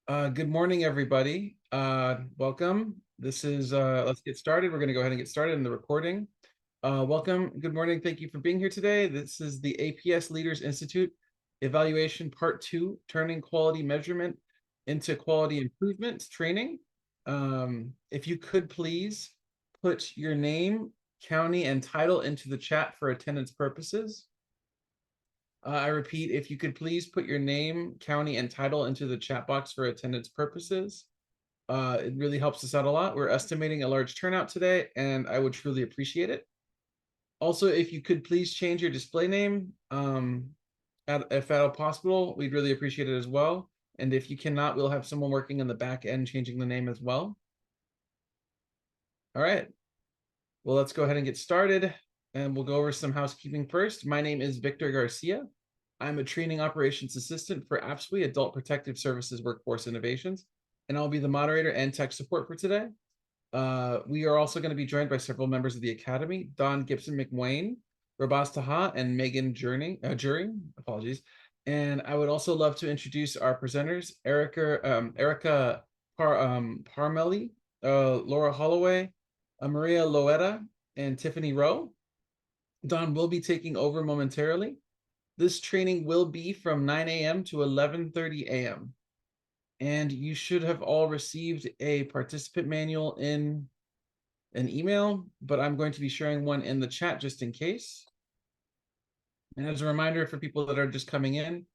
Good morning, everybody. Welcome. This is, let's get started. We're going to go ahead and get started in the recording. Welcome. Good morning. Thank you for being here today. This is the APS Leaders Institute Evaluation Part 2, Turning Quality Measurement into Quality Improvement Training. If you could please put your name, county, and title into the chat for attendance purposes. I repeat, if you could please put your name, county, and title into the chat box for attendance purposes. It really helps us out a lot. We're estimating a large turnout today, and I would truly appreciate it. Also, if you could please change your display name, if at all possible, we'd really appreciate it as well. And if you cannot, we'll have someone working in the back end changing the name as well. All right. Well, let's go ahead and get started, and we'll go over some housekeeping first. My name is Victor Garcia. I'm a training operations assistant for APSWE, Adult Protective Services Workforce Innovations, and I'll be the moderator and tech support for today. We are also going to be joined by several members of the Academy, Don Gibson McWayne, Rabas Taha, and Megan Jury, apologies. And I would also love to introduce our presenters, Erica Parmelli, Laura Holloway, Maria Loetta, and Tiffany Rowe. Don will be taking over momentarily. This training will be from 9 a.m. to 11:30 a.m. And you should have all received a participant manual in an email, but I'm going to be sharing one in the chat just in case. And as a reminder for people that are just coming in,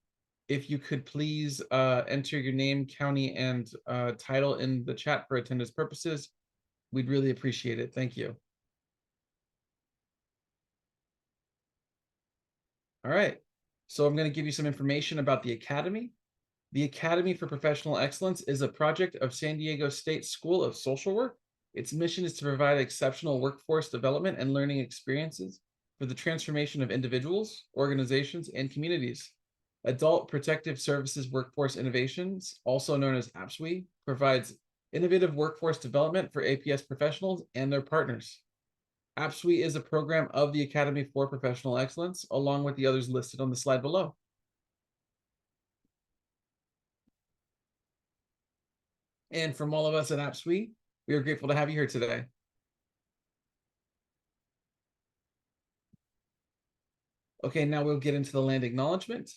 if you could please enter your name, county, and title in the chat for attendance purposes, we'd really appreciate it. Thank you. All right. So I'm going to give you some information about the Academy. The Academy for Professional Excellence is a project of San Diego State School of Social Work. Its mission is to provide exceptional workforce development and learning experiences for the transformation of individuals, organizations, and communities. Adult Protective Services Workforce Innovations, also known as APSWE, provides innovative workforce development for APS professionals and their partners. APSWE is a program of the Academy for Professional Excellence, along with the others listed on the slide below. And from all of us at APSWE, we are grateful to have you here today. Okay, now we'll get into the land acknowledgement.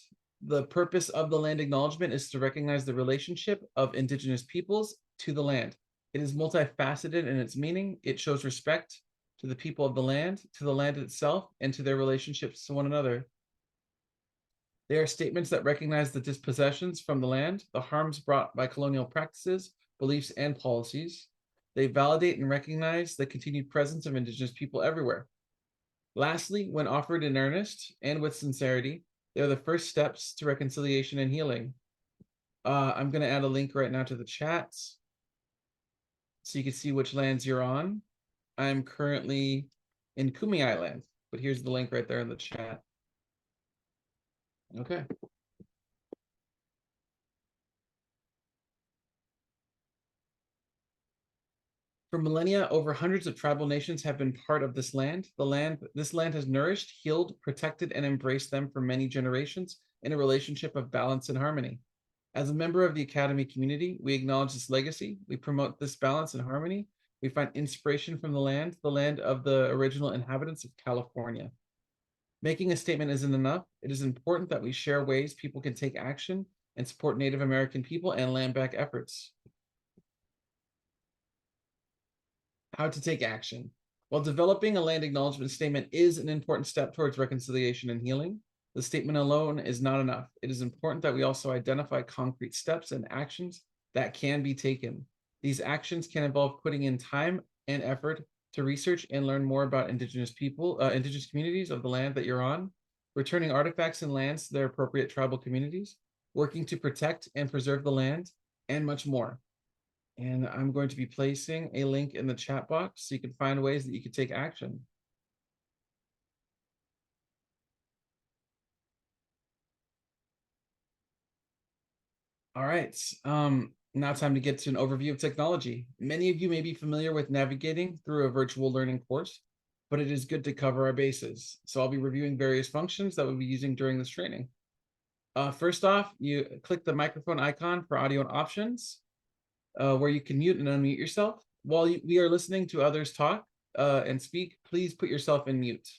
The purpose of the land acknowledgement is to recognize the relationship of Indigenous peoples to the land. It is multifaceted in its meaning. It shows respect to the people of the land, to the land itself, and to their relationships to one another. They are statements that recognize the dispossessions from the land, the harms brought by colonial practices, beliefs, and policies. They validate and recognize the continued presence of Indigenous people everywhere. Lastly, when offered in earnest and with sincerity, they are the first steps to reconciliation and healing. I'm going to add a link right now to the chat so you can see which lands you're on. I'm currently in Kumi Island, but here's the link right there in the chat. Okay. For millennia, over hundreds of tribal nations have been part of this land. This land has nourished, healed, protected, and embraced them for many generations in a relationship of balance and harmony. As a member of the Academy community, we acknowledge this legacy. We promote this balance and harmony. We find inspiration from the land of the original inhabitants of California. Making a statement isn't enough. It is important that we share ways people can take action and support Native American people and land back efforts. How to take action. While developing a land acknowledgement statement is an important step towards reconciliation and healing, the statement alone is not enough. It is important that we also identify concrete steps and actions that can be taken. These actions can involve putting in time and effort to research and learn more about Indigenous people, Indigenous communities of the land that you're on, returning artifacts and lands to their appropriate tribal communities, working to protect and preserve the land, and much more. And I'm going to be placing a link in the chat box so you can find ways that you can take action. All right, now time to get to an overview of technology. Many of you may be familiar with navigating through a virtual learning course, but it is good to cover our bases. So I'll be reviewing various functions that we'll be using during this training. First off, you click the microphone icon for audio and options, where you can mute and unmute yourself. While we are listening to others talk and speak, please put yourself in mute.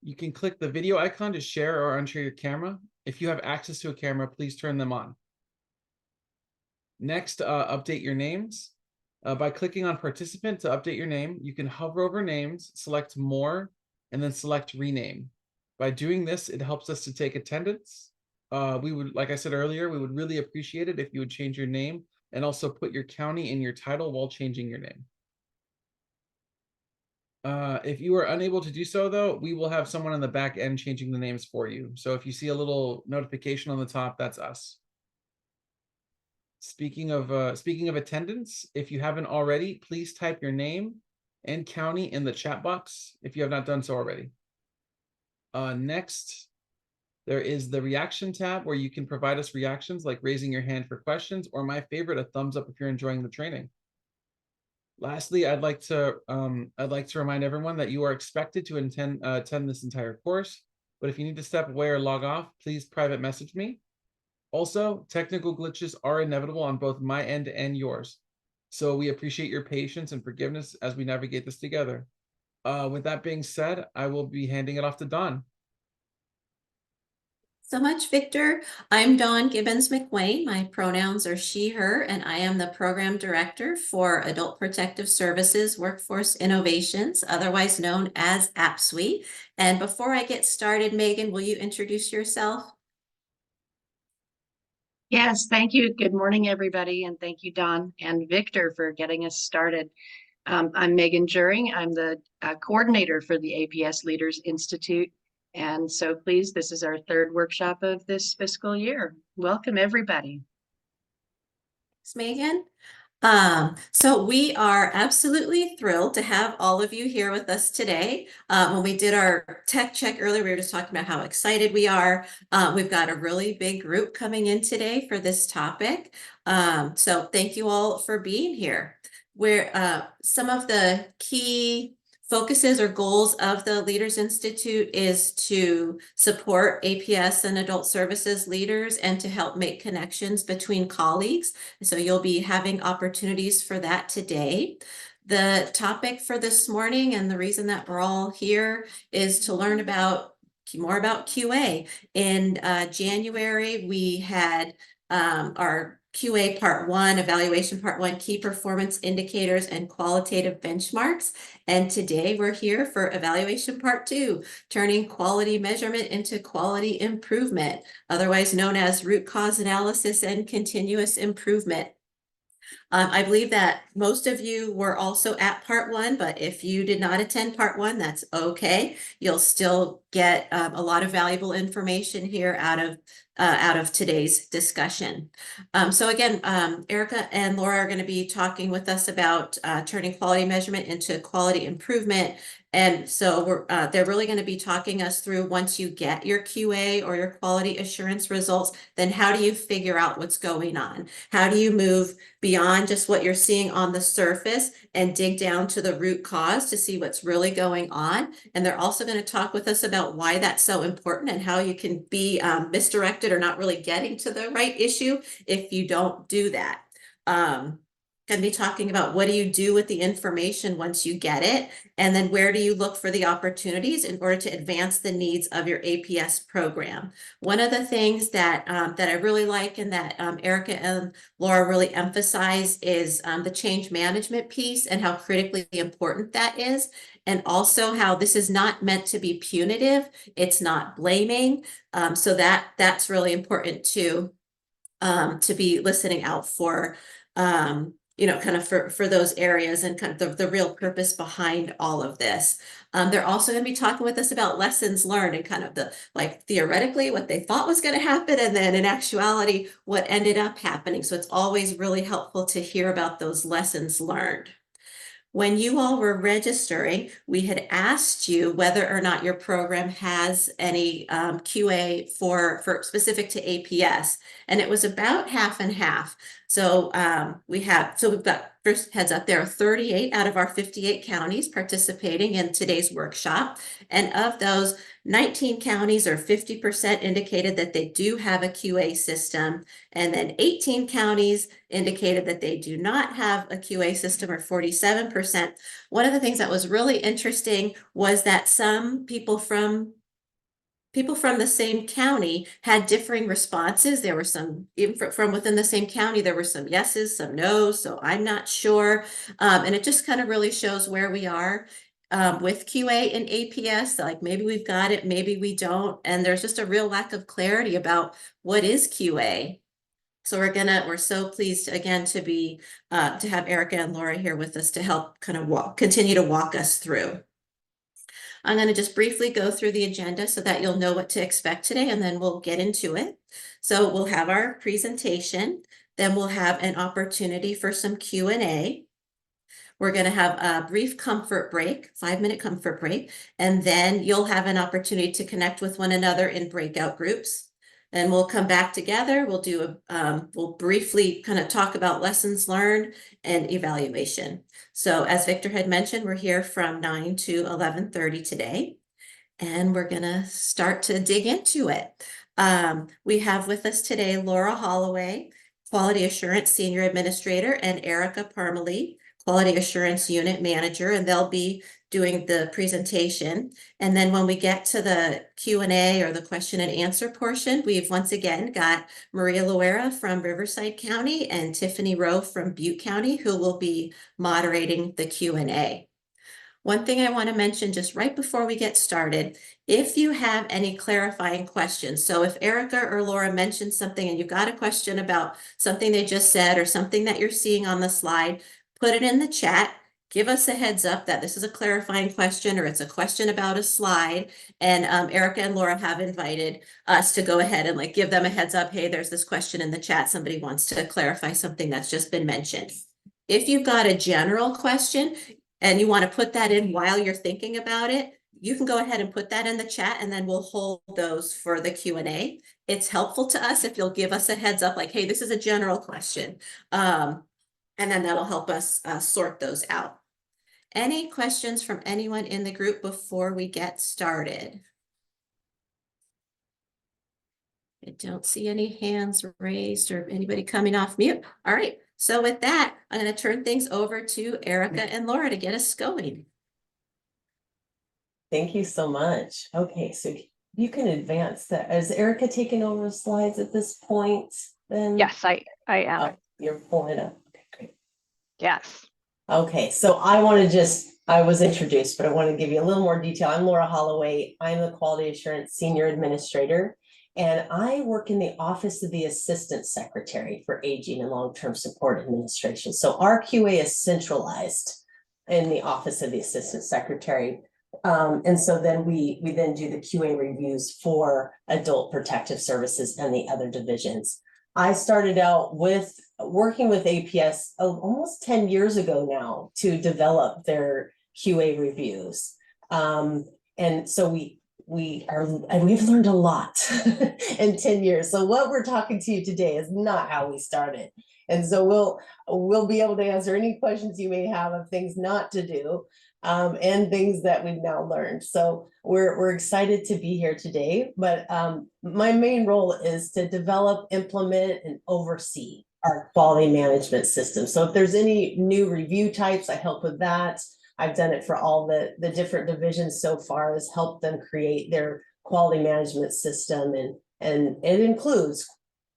You can click the video icon to share or unshare your camera. If you have access to a camera, please turn them on. Next, update your names. By clicking on participant to update your name, you can hover over names, select more, and then select rename. By doing this, it helps us to take attendance. We would, like I said earlier, we would really appreciate it if you would change your name and also put your county in your title while changing your name. If you are unable to do so, though, we will have someone on the back end changing the names for you. So if you see a little notification on the top, that's us. Speaking of attendance, if you haven't already, please type your name and county in the chat box if you have not done so already. Next, there is the reaction tab where you can provide us reactions like raising your hand for questions, or my favorite, a thumbs up if you're enjoying the training. Lastly, I'd like to remind everyone that you are expected to attend this entire course, but if you need to step away or log off, please private message me. Also, technical glitches are inevitable on both my end and yours, so we appreciate your patience and forgiveness as we navigate this together. With that being said, I will be handing it off to Dawn. So much, Victor. I'm Dawn Gibbons McWayne. My pronouns are she, her, and I am the Program Director for Adult Protective Services Workforce Innovations, otherwise known as APSWE. And before I get started, Megan, will you introduce yourself? Yes, thank you. Good morning, everybody. And thank you, Dawn and Victor, for getting us started. I'm Megan Juring. I'm the coordinator for the APS Leaders Institute. And so please, this is our third workshop of this fiscal year. Welcome, everybody. Thanks, Megan. So we are absolutely thrilled to have all of you here with us today. When we did our tech check earlier, we were just talking about how excited we are. We've got a really big group coming in today for this topic. So thank you all for being here. Where some of the key focuses or goals of the Leaders Institute is to support APS and adult services leaders and to help make connections between colleagues. So you'll be having opportunities for that today. The topic for this morning and the reason that we're all here is to learn more about QA. In January, we had our QA Part 1, Evaluation Part 1, Key Performance Indicators and Qualitative Benchmarks. And today we're here for Evaluation Part 2, Turning Quality Measurement into Quality Improvement, otherwise known as Root Cause Analysis and Continuous Improvement. I believe that most of you were also at Part 1, but if you did not attend Part 1, that's okay. You'll still get a lot of valuable information here out of today's discussion. So again, Erica and Laura are going to be talking with us about turning quality measurement into quality improvement. And so they're really going to be talking us through, once you get your QA or your quality assurance results, then how do you figure out what's going on? How do you move beyond just what you're seeing on the surface and dig down to the root cause to see what's really going on? And they're also going to talk with us about why that's so important and how you can be misdirected or not really getting to the right issue if you don't do that. Going to be talking about what do you do with the information once you get it, and then where do you look for the opportunities in order to advance the needs of your APS program. One of the things that I really like and that Erica and Laura really emphasize is the change management piece and how critically important that is, and also how this is not meant to be punitive. It's not blaming, so that's really important too, to be listening out for. Kind of for those areas and kind of the real purpose behind all of this. They're also going to be talking with us about lessons learned and kind of the, like, theoretically what they thought was going to happen, and then in actuality what ended up happening. So it's always really helpful to hear about those lessons learned. When you all were registering, we had asked you whether or not your program has any QA for specific to APS, and it was about half and half. So we've got first heads up, there are 38 out of our 58 counties participating in today's workshop. And of those, 19 counties or 50% indicated that they do have a QA system. And then 18 counties indicated that they do not have a QA system, or 47%. One of the things that was really interesting was that some people from the same county had differing responses. There were some, even from within the same county, there were some yeses, some no's, so I'm not sure. And it just kind of really shows where we are with QA and APS. Like maybe we've got it, maybe we don't. And there's just a real lack of clarity about what is QA. So we're so pleased again to have Erica and Laura here with us to help kind of continue to walk us through. I'm going to just briefly go through the agenda so that you'll know what to expect today, and then we'll get into it. So we'll have our presentation, then we'll have an opportunity for some Q&A. We're going to have a brief comfort break, 5-minute comfort break, and then you'll have an opportunity to connect with one another in breakout groups. Then we'll come back together. We'll briefly kind of talk about lessons learned and evaluation. So as Victor had mentioned, we're here from 9 to 11:30 today, and we're gonna start to dig into it. We have with us today Laura Holloway, Quality Assurance Senior Administrator, and Erica Parmalee, Quality Assurance Unit Manager, and they'll be doing the presentation. And then when we get to the Q&A or the question and answer portion, we've once again got Maria Loera from Riverside County and Tiffany Rowe from Butte County, who will be moderating the Q&A. One thing I want to mention just right before we get started, if you have any clarifying questions, so if Erica or Laura mentioned something and you've got a question about something they just said or something that you're seeing on the slide, put it in the chat. Give us a heads up that this is a clarifying question or it's a question about a slide. And Erica and Laura have invited us to go ahead and give them a heads up. Hey, there's this question in the chat. Somebody wants to clarify something that's just been mentioned. If you've got a general question and you want to put that in while you're thinking about it, you can go ahead and put that in the chat, and then we'll hold those for the Q&A. It's helpful to us if you'll give us a heads up, like, hey, this is a general question. And then that'll help us sort those out. Any questions from anyone in the group before we get started? I don't see any hands raised or anybody coming off mute. All right. So with that, I'm going to turn things over to Erica and Laura to get us going. Thank you so much. Okay, so you can advance that. Is Erica taking over the slides at this point? Then Yes, I am. Oh, you're pulling it up. Okay, great. Yes. Okay, so I was introduced, but I want to give you a little more detail. I'm Laura Holloway. I'm the Quality Assurance Senior Administrator, and I work in the Office of the Assistant Secretary for Aging and Long-Term Support Administration. So our QA is centralized in the Office of the Assistant Secretary. And so then we then do the QA reviews for Adult Protective Services and the other divisions. I started out working with APS almost 10 years ago now to develop their QA reviews. And so we've learned a lot in 10 years. So what we're talking to you today is not how we started. And so we'll be able to answer any questions you may have of things not to do, and things that we've now learned. So we're excited to be here today, but my main role is to develop, implement, and oversee our quality management system. So if there's any new review types, I help with that. I've done it for all the different divisions so far, is help them create their quality management system, and it includes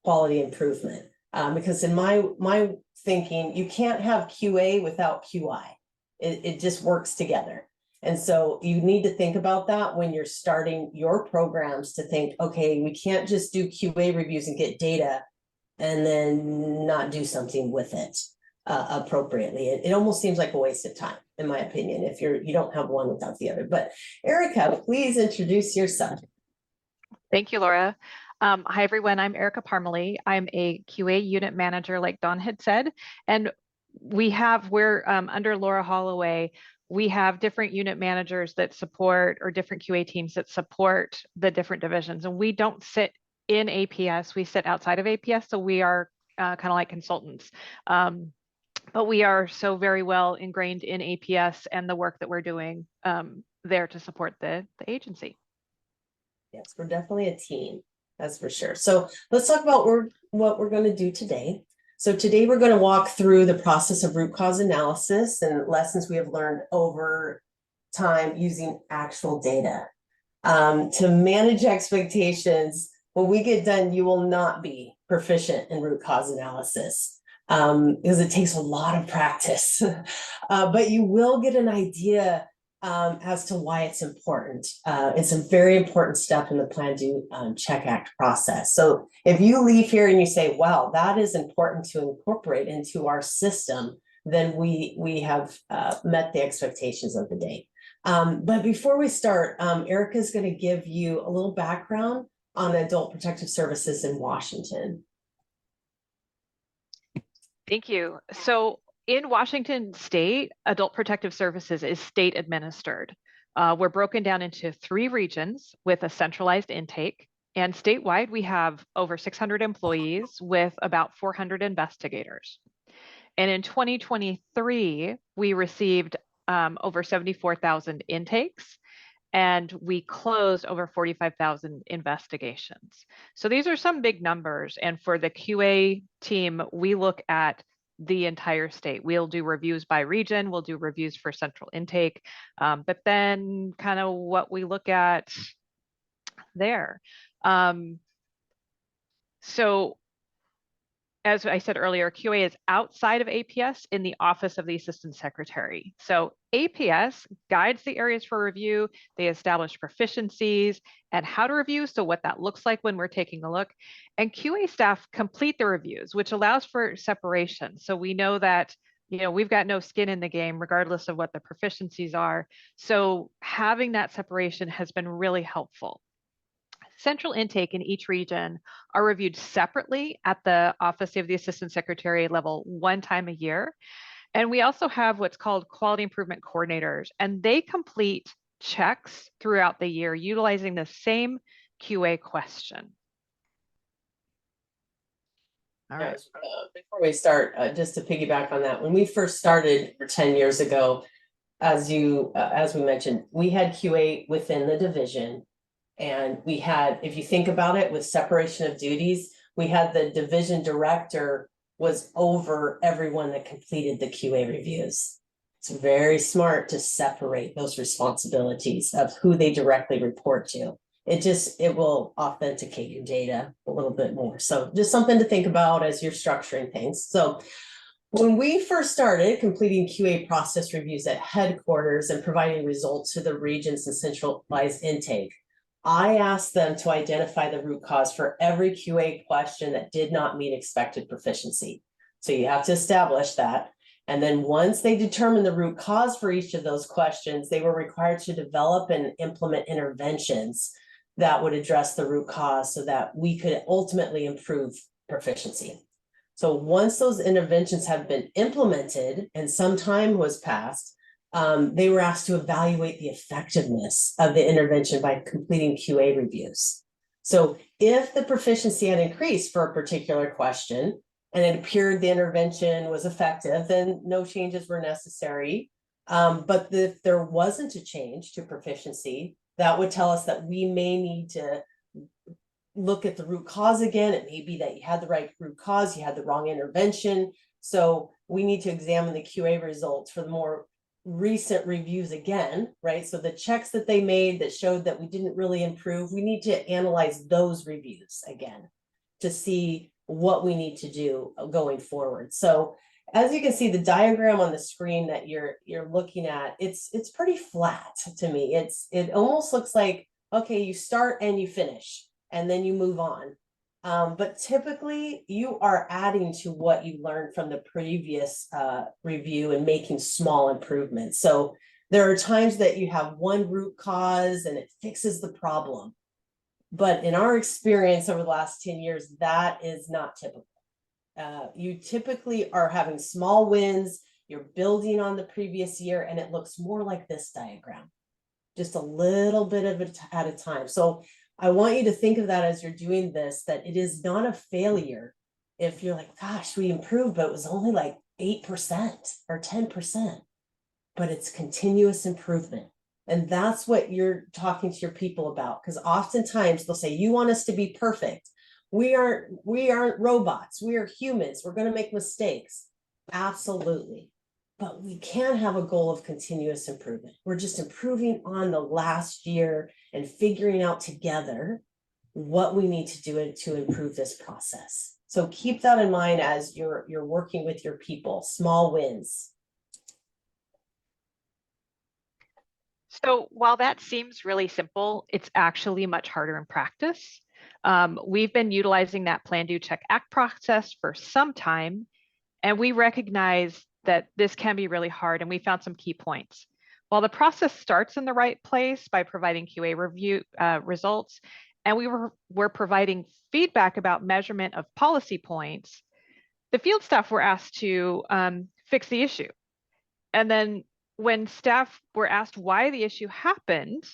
quality improvement. Because in my thinking, you can't have QA without QI. It just works together. And so you need to think about that when you're starting your programs, to think, okay, we can't just do QA reviews and get data and then not do something with it appropriately. It almost seems like a waste of time, in my opinion, if you don't have one without the other. But Erica, please introduce yourself. Thank you, Laura. Hi, everyone. I'm Erica Parmalee. I'm a QA unit manager, like Dawn had said. And we're under Laura Holloway. We have different unit managers that support, or different QA teams that support the different divisions. And we don't sit in APS, we sit outside of APS. So we are kind of like consultants. but we are so very well ingrained in APS and the work that we're doing there to support the agency. Yes, we're definitely a team, that's for sure. So let's talk about what we're going to do today. So today we're going to walk through the process of root cause analysis and lessons we have learned over time using actual data. To manage expectations, when we get done, you will not be proficient in root cause analysis because it takes a lot of practice, but you will get an idea as to why it's important. It's a very important step in the Plan, Do, Check, Act process. So if you leave here and you say, wow, that is important to incorporate into our system, then we have met the expectations of the day. But before we start, Erica is going to give you a little background on Adult Protective Services in Washington. Thank you. So in Washington State, Adult Protective Services is state administered. We're broken down into 3 regions with a centralized intake. And statewide, we have over 600 employees with about 400 investigators. And in 2023, we received over 74,000 intakes, and we closed over 45,000 investigations. So these are some big numbers. And for the QA team, we look at the entire state. We'll do reviews by region, we'll do reviews for central intake, but then kind of what we look at there. So as I said earlier, QA is outside of APS in the Office of the Assistant Secretary. So APS guides the areas for review. They establish proficiencies and how to review, so what that looks like when we're taking a look. And QA staff complete the reviews, which allows for separation. So we know that we've got no skin in the game, regardless of what the proficiencies are. So having that separation has been really helpful. Central intake in each region are reviewed separately at the Office of the Assistant Secretary level 1 time a year. And we also have what's called quality improvement coordinators, and they complete checks throughout the year utilizing the same QA question. All right. Before we start, just to piggyback on that, when we first started 10 years ago, as we mentioned, we had QA within the division. And we had, if you think about it, with separation of duties, we had the division director was over everyone that completed the QA reviews. It's very smart to separate those responsibilities of who they directly report to. It will authenticate your data a little bit more. So just something to think about as you're structuring things. So when we first started completing QA process reviews at headquarters and providing results to the regions and centralized intake, I asked them to identify the root cause for every QA question that did not meet expected proficiency. So you have to establish that. And then once they determined the root cause for each of those questions, they were required to develop and implement interventions that would address the root cause so that we could ultimately improve proficiency. So once those interventions have been implemented and some time was passed, they were asked to evaluate the effectiveness of the intervention by completing QA reviews. So if the proficiency had increased for a particular question and it appeared the intervention was effective, then no changes were necessary. But if there wasn't a change to proficiency, that would tell us that we may need to look at the root cause again. It may be that you had the right root cause, you had the wrong intervention. So we need to examine the QA results for the more recent reviews again, right? So the checks that they made that showed that we didn't really improve, we need to analyze those reviews again to see what we need to do going forward. So as you can see, the diagram on the screen that you're looking at, it's pretty flat to me. It almost looks like, okay, you start and you finish and then you move on. But typically you are adding to what you learned from the previous review and making small improvements. So there are times that you have one root cause and it fixes the problem. But in our experience over the last 10 years, that is not typical. You typically are having small wins, you're building on the previous year, and it looks more like this diagram, just a little bit of it at a time. So I want you to think of that as you're doing this, that it is not a failure if you're like, gosh, we improved, but it was only like 8% or 10%, but it's continuous improvement. And that's what you're talking to your people about, because oftentimes they'll say, you want us to be perfect. We aren't robots. We are humans. We're going to make mistakes. Absolutely. But we can have a goal of continuous improvement. We're just improving on the last year and figuring out together what we need to do to improve this process. So keep that in mind as you're working with your people, small wins. So while that seems really simple, it's actually much harder in practice. We've been utilizing that plan, do, check, act process for some time, and we recognize that this can be really hard, and we found some key points. While the process starts in the right place by providing QA review results, and we're providing feedback about measurement of policy points, the field staff were asked to fix the issue. And then when staff were asked why the issue happened,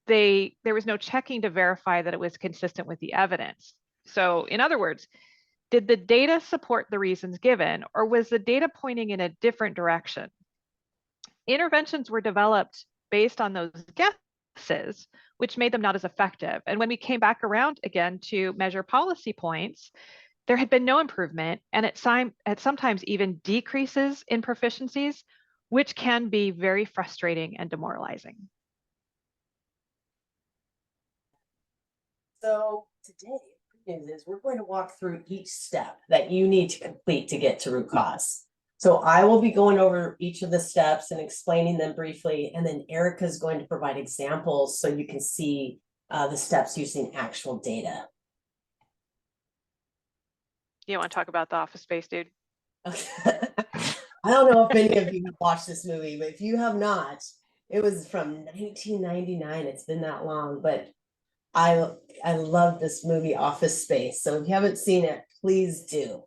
there was no checking to verify that it was consistent with the evidence. So in other words, did the data support the reasons given, or was the data pointing in a different direction? Interventions were developed based on those guesses, which made them not as effective. And when we came back around again to measure policy points, there had been no improvement, and at sometimes even decreases in proficiencies, which can be very frustrating and demoralizing. So today, the good news is we're going to walk through each step that you need to complete to get to root cause. So I will be going over each of the steps and explaining them briefly, and then Erica is going to provide examples so you can see the steps using actual data. You want to talk about the Office Space, dude? I don't know if any of you have watched this movie, but if you have not, it was from 1999. It's been that long, but I love this movie, Office Space. So if you haven't seen it, please do.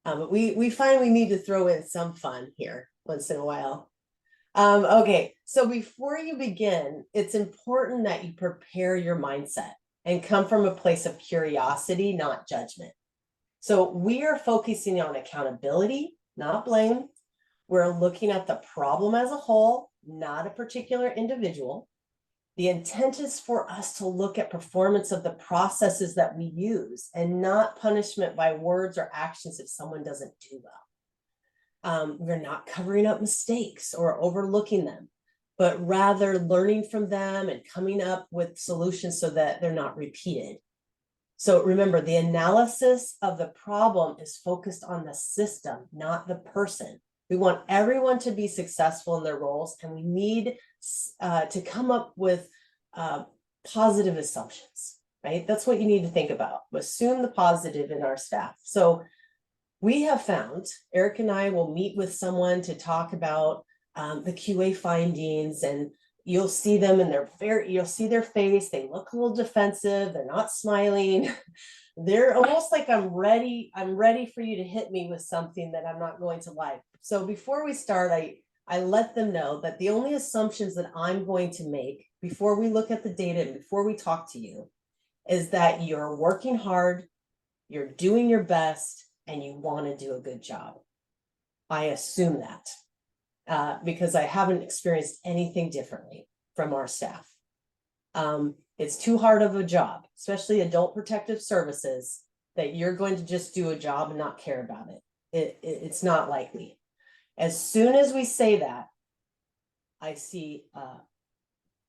But we find we need to throw in some fun here once in a while. Okay, so before you begin, it's important that you prepare your mindset and come from a place of curiosity, not judgment. So we are focusing on accountability, not blame. We're looking at the problem as a whole, not a particular individual. The intent is for us to look at performance of the processes that we use and not punishment by words or actions if someone doesn't do well. We're not covering up mistakes or overlooking them, but rather learning from them and coming up with solutions so that they're not repeated. So remember, the analysis of the problem is focused on the system, not the person. We want everyone to be successful in their roles, and we need to come up with positive assumptions, right? That's what you need to think about. Assume the positive in our staff. So we have found, Eric and I will meet with someone to talk about the QA findings, and you'll see them and you'll see their face. They look a little defensive. They're not smiling. They're almost like I'm ready for you to hit me with something that I'm not going to like. So before we start, I let them know that the only assumptions that I'm going to make before we look at the data and before we talk to you is that you're working hard, you're doing your best, and you want to do a good job. I assume that because I haven't experienced anything differently from our staff. It's too hard of a job, especially adult protective services, that you're going to just do a job and not care about it. It's not likely. As soon as we say that, I see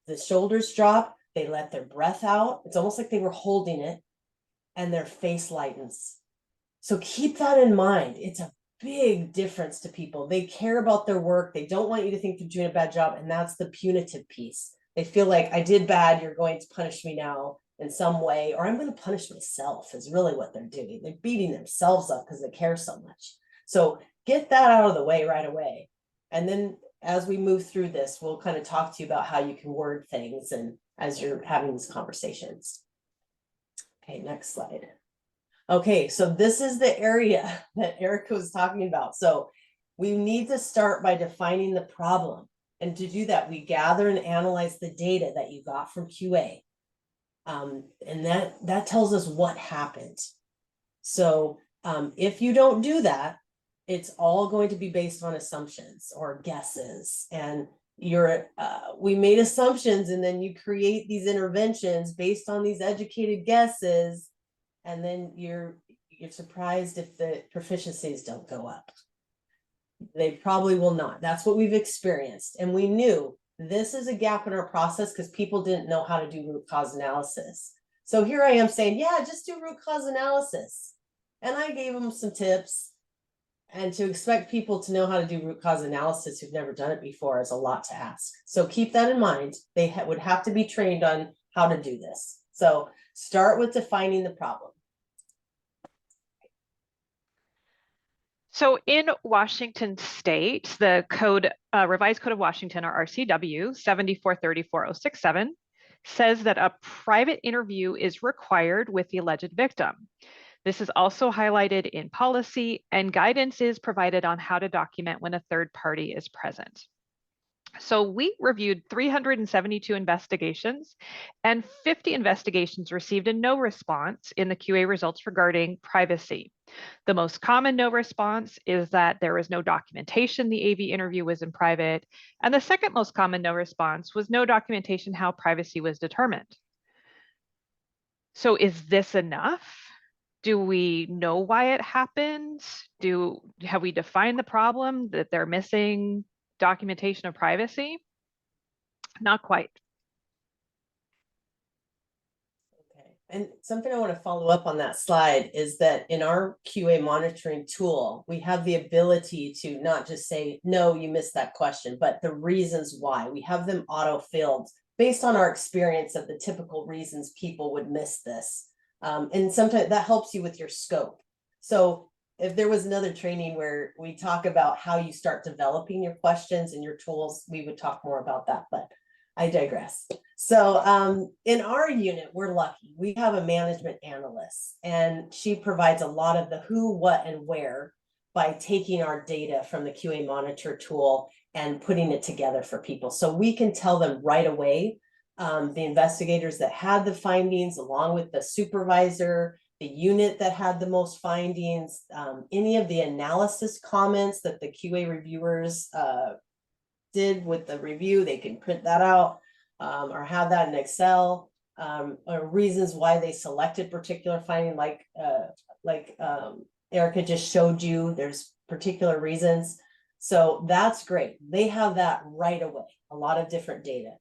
the shoulders drop, they let their breath out. It's almost like they were holding it, and their face lightens. So keep that in mind. It's a big difference to people. They care about their work. They don't want you to think they're doing a bad job. And that's the punitive piece. They feel like I did bad. You're going to punish me now in some way, or I'm going to punish myself is really what they're doing. They're beating themselves up because they care so much. So get that out of the way right away. And then as we move through this, we'll kind of talk to you about how you can word things and as you're having these conversations. Okay, next slide. Okay, so this is the area that Erica was talking about. So we need to start by defining the problem. And to do that, we gather and analyze the data that you got from QA. And that tells us what happened. So if you don't do that, it's all going to be based on assumptions or guesses. And we made assumptions, and then you create these interventions based on these educated guesses, and then you're surprised if the proficiencies don't go up. They probably will not. That's what we've experienced. And we knew this is a gap in our process because people didn't know how to do root cause analysis. So here I am saying, yeah, just do root cause analysis. And I gave them some tips. And to expect people to know how to do root cause analysis who've never done it before is a lot to ask. So keep that in mind. They would have to be trained on how to do this. So start with defining the problem. So in Washington State, the revised Code of Washington, or RCW 7434-067, says that a private interview is required with the alleged victim. This is also highlighted in policy, and guidance is provided on how to document when a third party is present. So we reviewed 372 investigations, and 50 investigations received a no response in the QA results regarding privacy. The most common no response is that there was no documentation the AV interview was in private, and the second most common no response was no documentation how privacy was determined. So is this enough? Do we know why it happened? Have we defined the problem that they're missing documentation of privacy? Not quite. Okay. And something I want to follow up on that slide is that in our QA monitoring tool, we have the ability to not just say, no, you missed that question, but the reasons why. We have them auto-filled based on our experience of the typical reasons people would miss this. And sometimes that helps you with your scope. So if there was another training where we talk about how you start developing your questions and your tools, we would talk more about that, but I digress. So in our unit, we're lucky. We have a management analyst, and she provides a lot of the who, what, and where by taking our data from the QA monitor tool and putting it together for people. So we can tell them right away, the investigators that had the findings, along with the supervisor, the unit that had the most findings, any of the analysis comments that the QA reviewers did with the review, they can print that out or have that in Excel, or reasons why they selected particular finding, like Erica just showed you, there's particular reasons. So that's great. They have that right away, a lot of different data.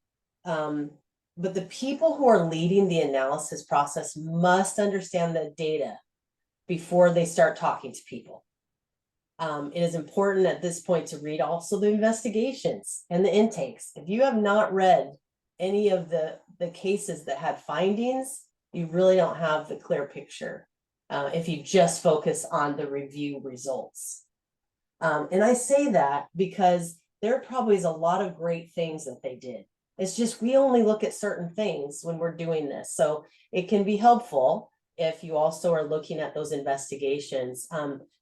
But the people who are leading the analysis process must understand the data before they start talking to people. It is important at this point to read also the investigations and the intakes. If you have not read any of the cases that had findings, you really don't have the clear picture if you just focus on the review results. And I say that because there probably is a lot of great things that they did. It's just we only look at certain things when we're doing this. So it can be helpful if you also are looking at those investigations,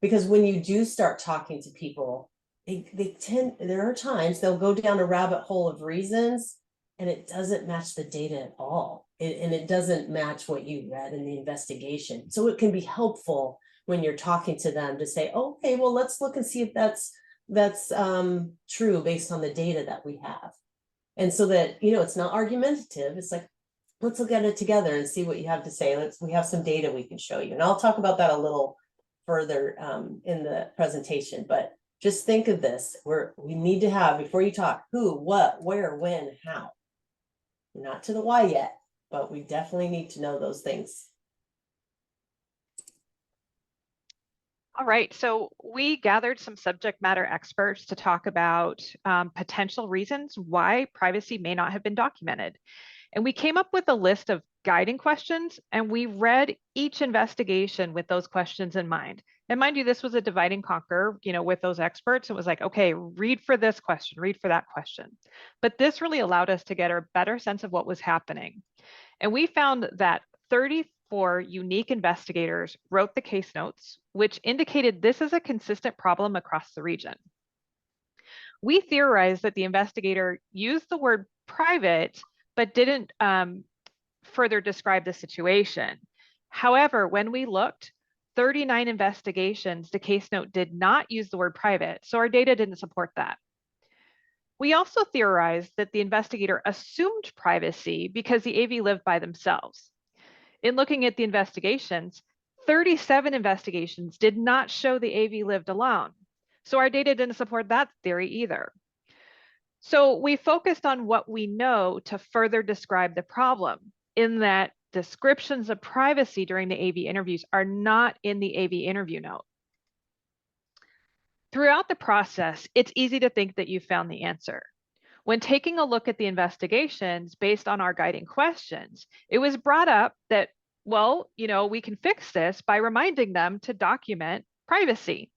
because when you do start talking to people, there are times they'll go down a rabbit hole of reasons, and it doesn't match the data at all. And it doesn't match what you read in the investigation. So it can be helpful when you're talking to them to say, oh, okay, well, let's look and see if that's true based on the data that we have. And so that, it's not argumentative. It's like, let's look at it together and see what you have to say. We have some data we can show you. And I'll talk about that a little further in the presentation, but just think of this. We need to have, before you talk, who, what, where, when, how. We're not to the why yet, but we definitely need to know those things. All right, so we gathered some subject matter experts to talk about potential reasons why privacy may not have been documented. And we came up with a list of guiding questions, and we read each investigation with those questions in mind. And mind you, this was a divide and conquer, with those experts. It was like, okay, read for this question, read for that question. But this really allowed us to get a better sense of what was happening. And we found that 34 unique investigators wrote the case notes, which indicated this is a consistent problem across the region. We theorized that the investigator used the word private, but didn't further describe the situation. However, when we looked, 39 investigations, the case note did not use the word private, so our data didn't support that. We also theorized that the investigator assumed privacy because the AV lived by themselves. In looking at the investigations, 37 investigations did not show the AV lived alone. So our data didn't support that theory either. So we focused on what we know to further describe the problem, in that descriptions of privacy during the AV interviews are not in the AV interview note. Throughout the process, it's easy to think that you found the answer. When taking a look at the investigations based on our guiding questions, it was brought up that, well, we can fix this by reminding them to document privacy.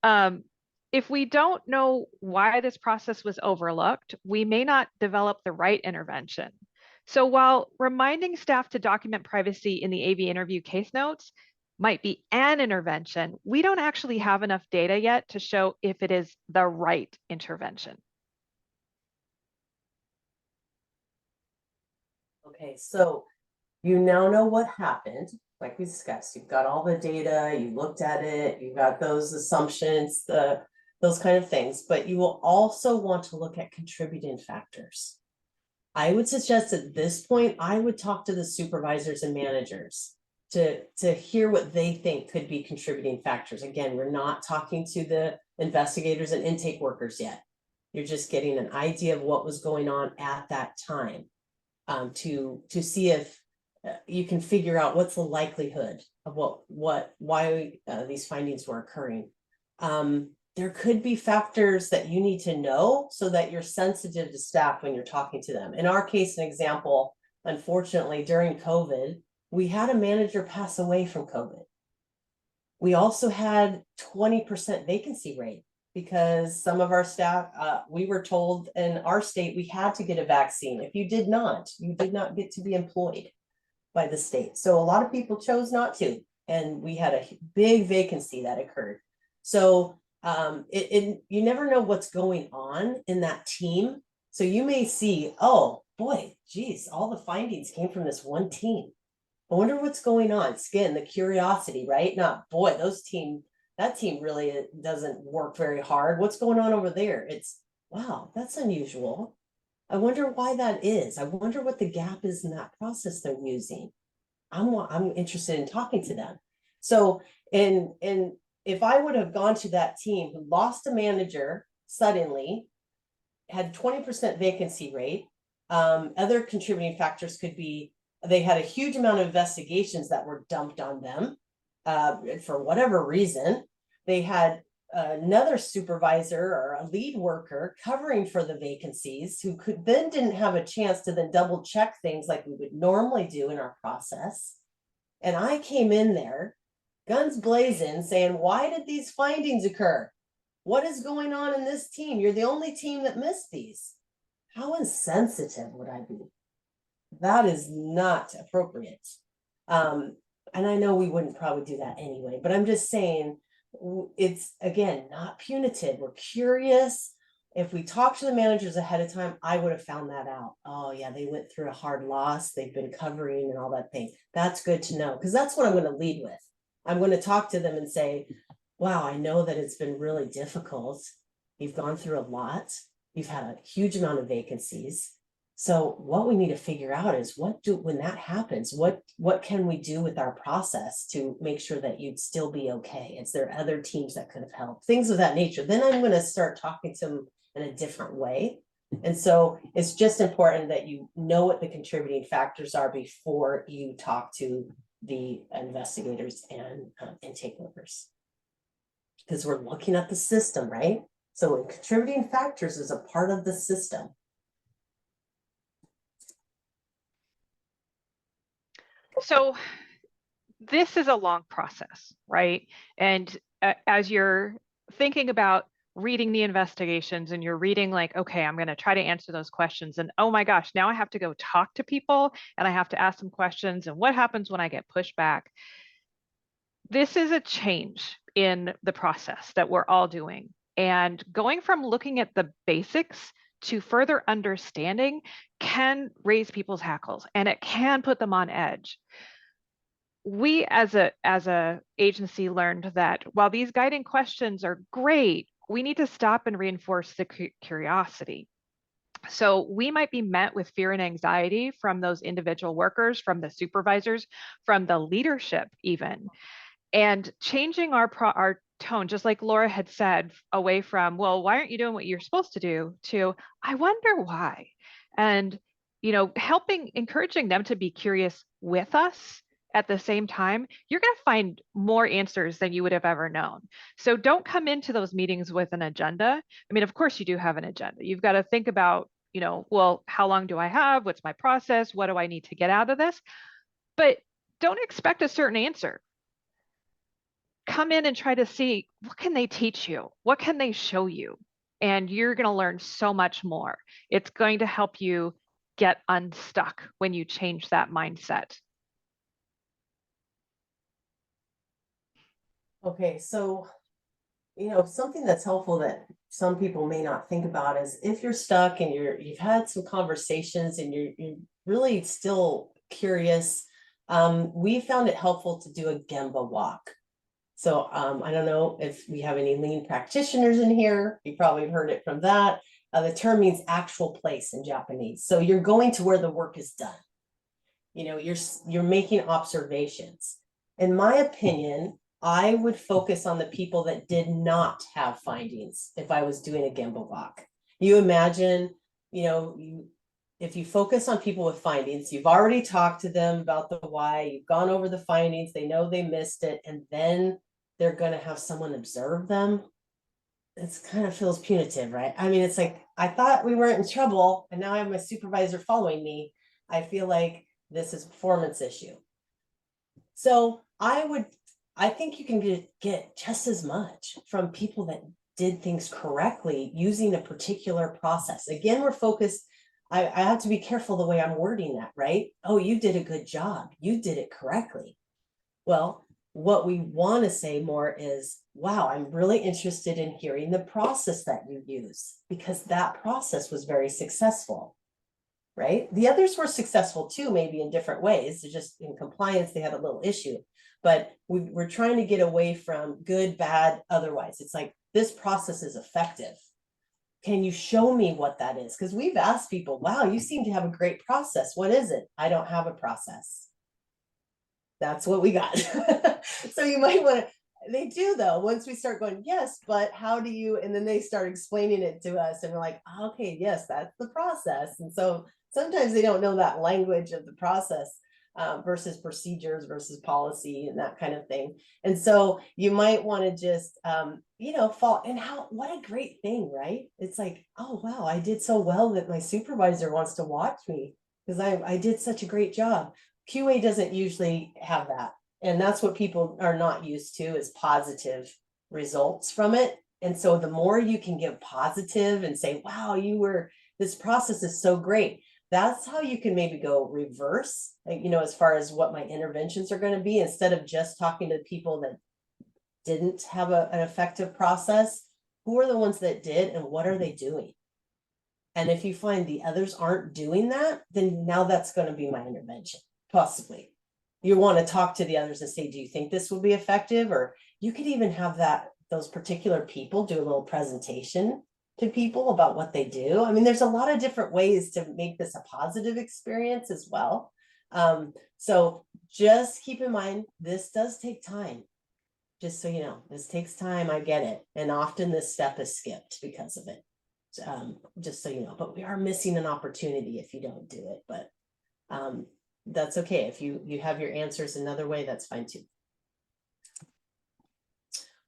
If we don't know why this process was overlooked, we may not develop the right intervention. So while reminding staff to document privacy in the AV interview case notes might be an intervention, we don't actually have enough data yet to show if it is the right intervention. Okay, so you now know what happened, like we discussed. You've got all the data, you looked at it, you got those assumptions, those kind of things, but you will also want to look at contributing factors. I would suggest at this point, I would talk to the supervisors and managers to hear what they think could be contributing factors. Again, we're not talking to the investigators and intake workers yet. You're just getting an idea of what was going on at that time, to see if you can figure out what's the likelihood of why these findings were occurring. There could be factors that you need to know so that you're sensitive to staff when you're talking to them. In our case, an example, unfortunately, during COVID, we had a manager pass away from COVID. We also had 20% vacancy rate because some of our staff, we were told in our state, we had to get a vaccine. If you did not, you did not get to be employed by the state. So a lot of people chose not to, and we had a big vacancy that occurred. So you never know what's going on in that team. So you may see, oh boy, geez, all the findings came from this one team. I wonder what's going on. Skin, the curiosity, right? Not, boy, that team really doesn't work very hard. What's going on over there? It's, wow, that's unusual. I wonder why that is. I wonder what the gap is in that process they're using. I'm interested in talking to them. So, and if I would have gone to that team who lost a manager suddenly, had 20% vacancy rate, other contributing factors could be they had a huge amount of investigations that were dumped on them for whatever reason. They had another supervisor or a lead worker covering for the vacancies who didn't have a chance to then double check things like we would normally do in our process. And I came in there, guns blazing, saying, why did these findings occur? What is going on in this team? You're the only team that missed these. How insensitive would I be? That is not appropriate. And I know we wouldn't probably do that anyway, but I'm just saying, it's, again, not punitive. We're curious. If we talk to the managers ahead of time, I would have found that out. Oh yeah, they went through a hard loss. They've been covering and all that thing. That's good to know, because that's what I'm going to lead with. I'm going to talk to them and say, wow, I know that it's been really difficult. You've gone through a lot. You've had a huge amount of vacancies. So what we need to figure out is when that happens, what can we do with our process to make sure that you'd still be okay? Is there other teams that could have helped? Things of that nature. Then I'm going to start talking to them in a different way. And so it's just important that you know what the contributing factors are before you talk to the investigators and intake workers. Because we're looking at the system, right? So contributing factors is a part of the system. So this is a long process, right? And as you're thinking about reading the investigations and you're reading like, okay, I'm going to try to answer those questions. And oh my gosh, now I have to go talk to people and I have to ask them questions. And what happens when I get pushed back? This is a change in the process that we're all doing. And going from looking at the basics to further understanding can raise people's hackles and it can put them on edge. we as a agency learned that while these guiding questions are great, we need to stop and reinforce the curiosity. So we might be met with fear and anxiety from those individual workers, from the supervisors, from the leadership even. And changing our tone, just like Laura had said, away from, well, why aren't you doing what you're supposed to do, to, I wonder why. And, encouraging them to be curious with us at the same time, you're going to find more answers than you would have ever known. So don't come into those meetings with an agenda. I mean, of course you do have an agenda. You've got to think about, well, how long do I have? What's my process? What do I need to get out of this? But don't expect a certain answer. Come in and try to see, what can they teach you? What can they show you? And you're going to learn so much more. It's going to help you get unstuck when you change that mindset. Okay, so, something that's helpful that some people may not think about is if you're stuck and you've had some conversations and you're really still curious, we found it helpful to do a Gemba walk. So I don't know if we have any lean practitioners in here. You probably have heard it from that. The term means actual place in Japanese. So you're going to where the work is done. You're making observations. In my opinion, I would focus on the people that did not have findings if I was doing a Gemba walk. You imagine, if you focus on people with findings, you've already talked to them about the why, you've gone over the findings, they know they missed it, and then they're going to have someone observe them. It kind of feels punitive, right? I mean, it's like, I thought we weren't in trouble, and now I have my supervisor following me. I feel like this is a performance issue. So I think you can get just as much from people that did things correctly using a particular process. Again, we're focused. I have to be careful the way I'm wording that, right? Oh, you did a good job. You did it correctly. Well, what we want to say more is, wow, I'm really interested in hearing the process that you use, because that process was very successful, right? The others were successful too, maybe in different ways. They're just in compliance, they had a little issue. But we're trying to get away from good, bad, otherwise. It's like, this process is effective. Can you show me what that is? Because we've asked people, wow, you seem to have a great process. What is it? I don't have a process. That's what we got. So you might want to, they do though, once we start going, yes, but how do you, and then they start explaining it to us and we're like, okay, yes, that's the process. And so sometimes they don't know that language of the process. Versus procedures versus policy and that kind of thing. And so you might want to just, fall, and what a great thing, right? It's like, oh, wow, I did so well that my supervisor wants to watch me because I did such a great job. QA doesn't usually have that. And that's what people are not used to, is positive results from it. And so the more you can give positive and say, wow, this process is so great. That's how you can maybe go reverse, as far as what my interventions are going to be, instead of just talking to people that didn't have an effective process. Who are the ones that did, and what are they doing? And if you find the others aren't doing that, then now that's going to be my intervention, possibly. You want to talk to the others and say, do you think this will be effective? Or you could even have those particular people do a little presentation to people about what they do. I mean, there's a lot of different ways to make this a positive experience as well. So just keep in mind, this does take time. Just so you know, this takes time, I get it. And often this step is skipped because of it. Just so you know, but we are missing an opportunity if you don't do it. But that's okay. If you have your answers another way, that's fine too.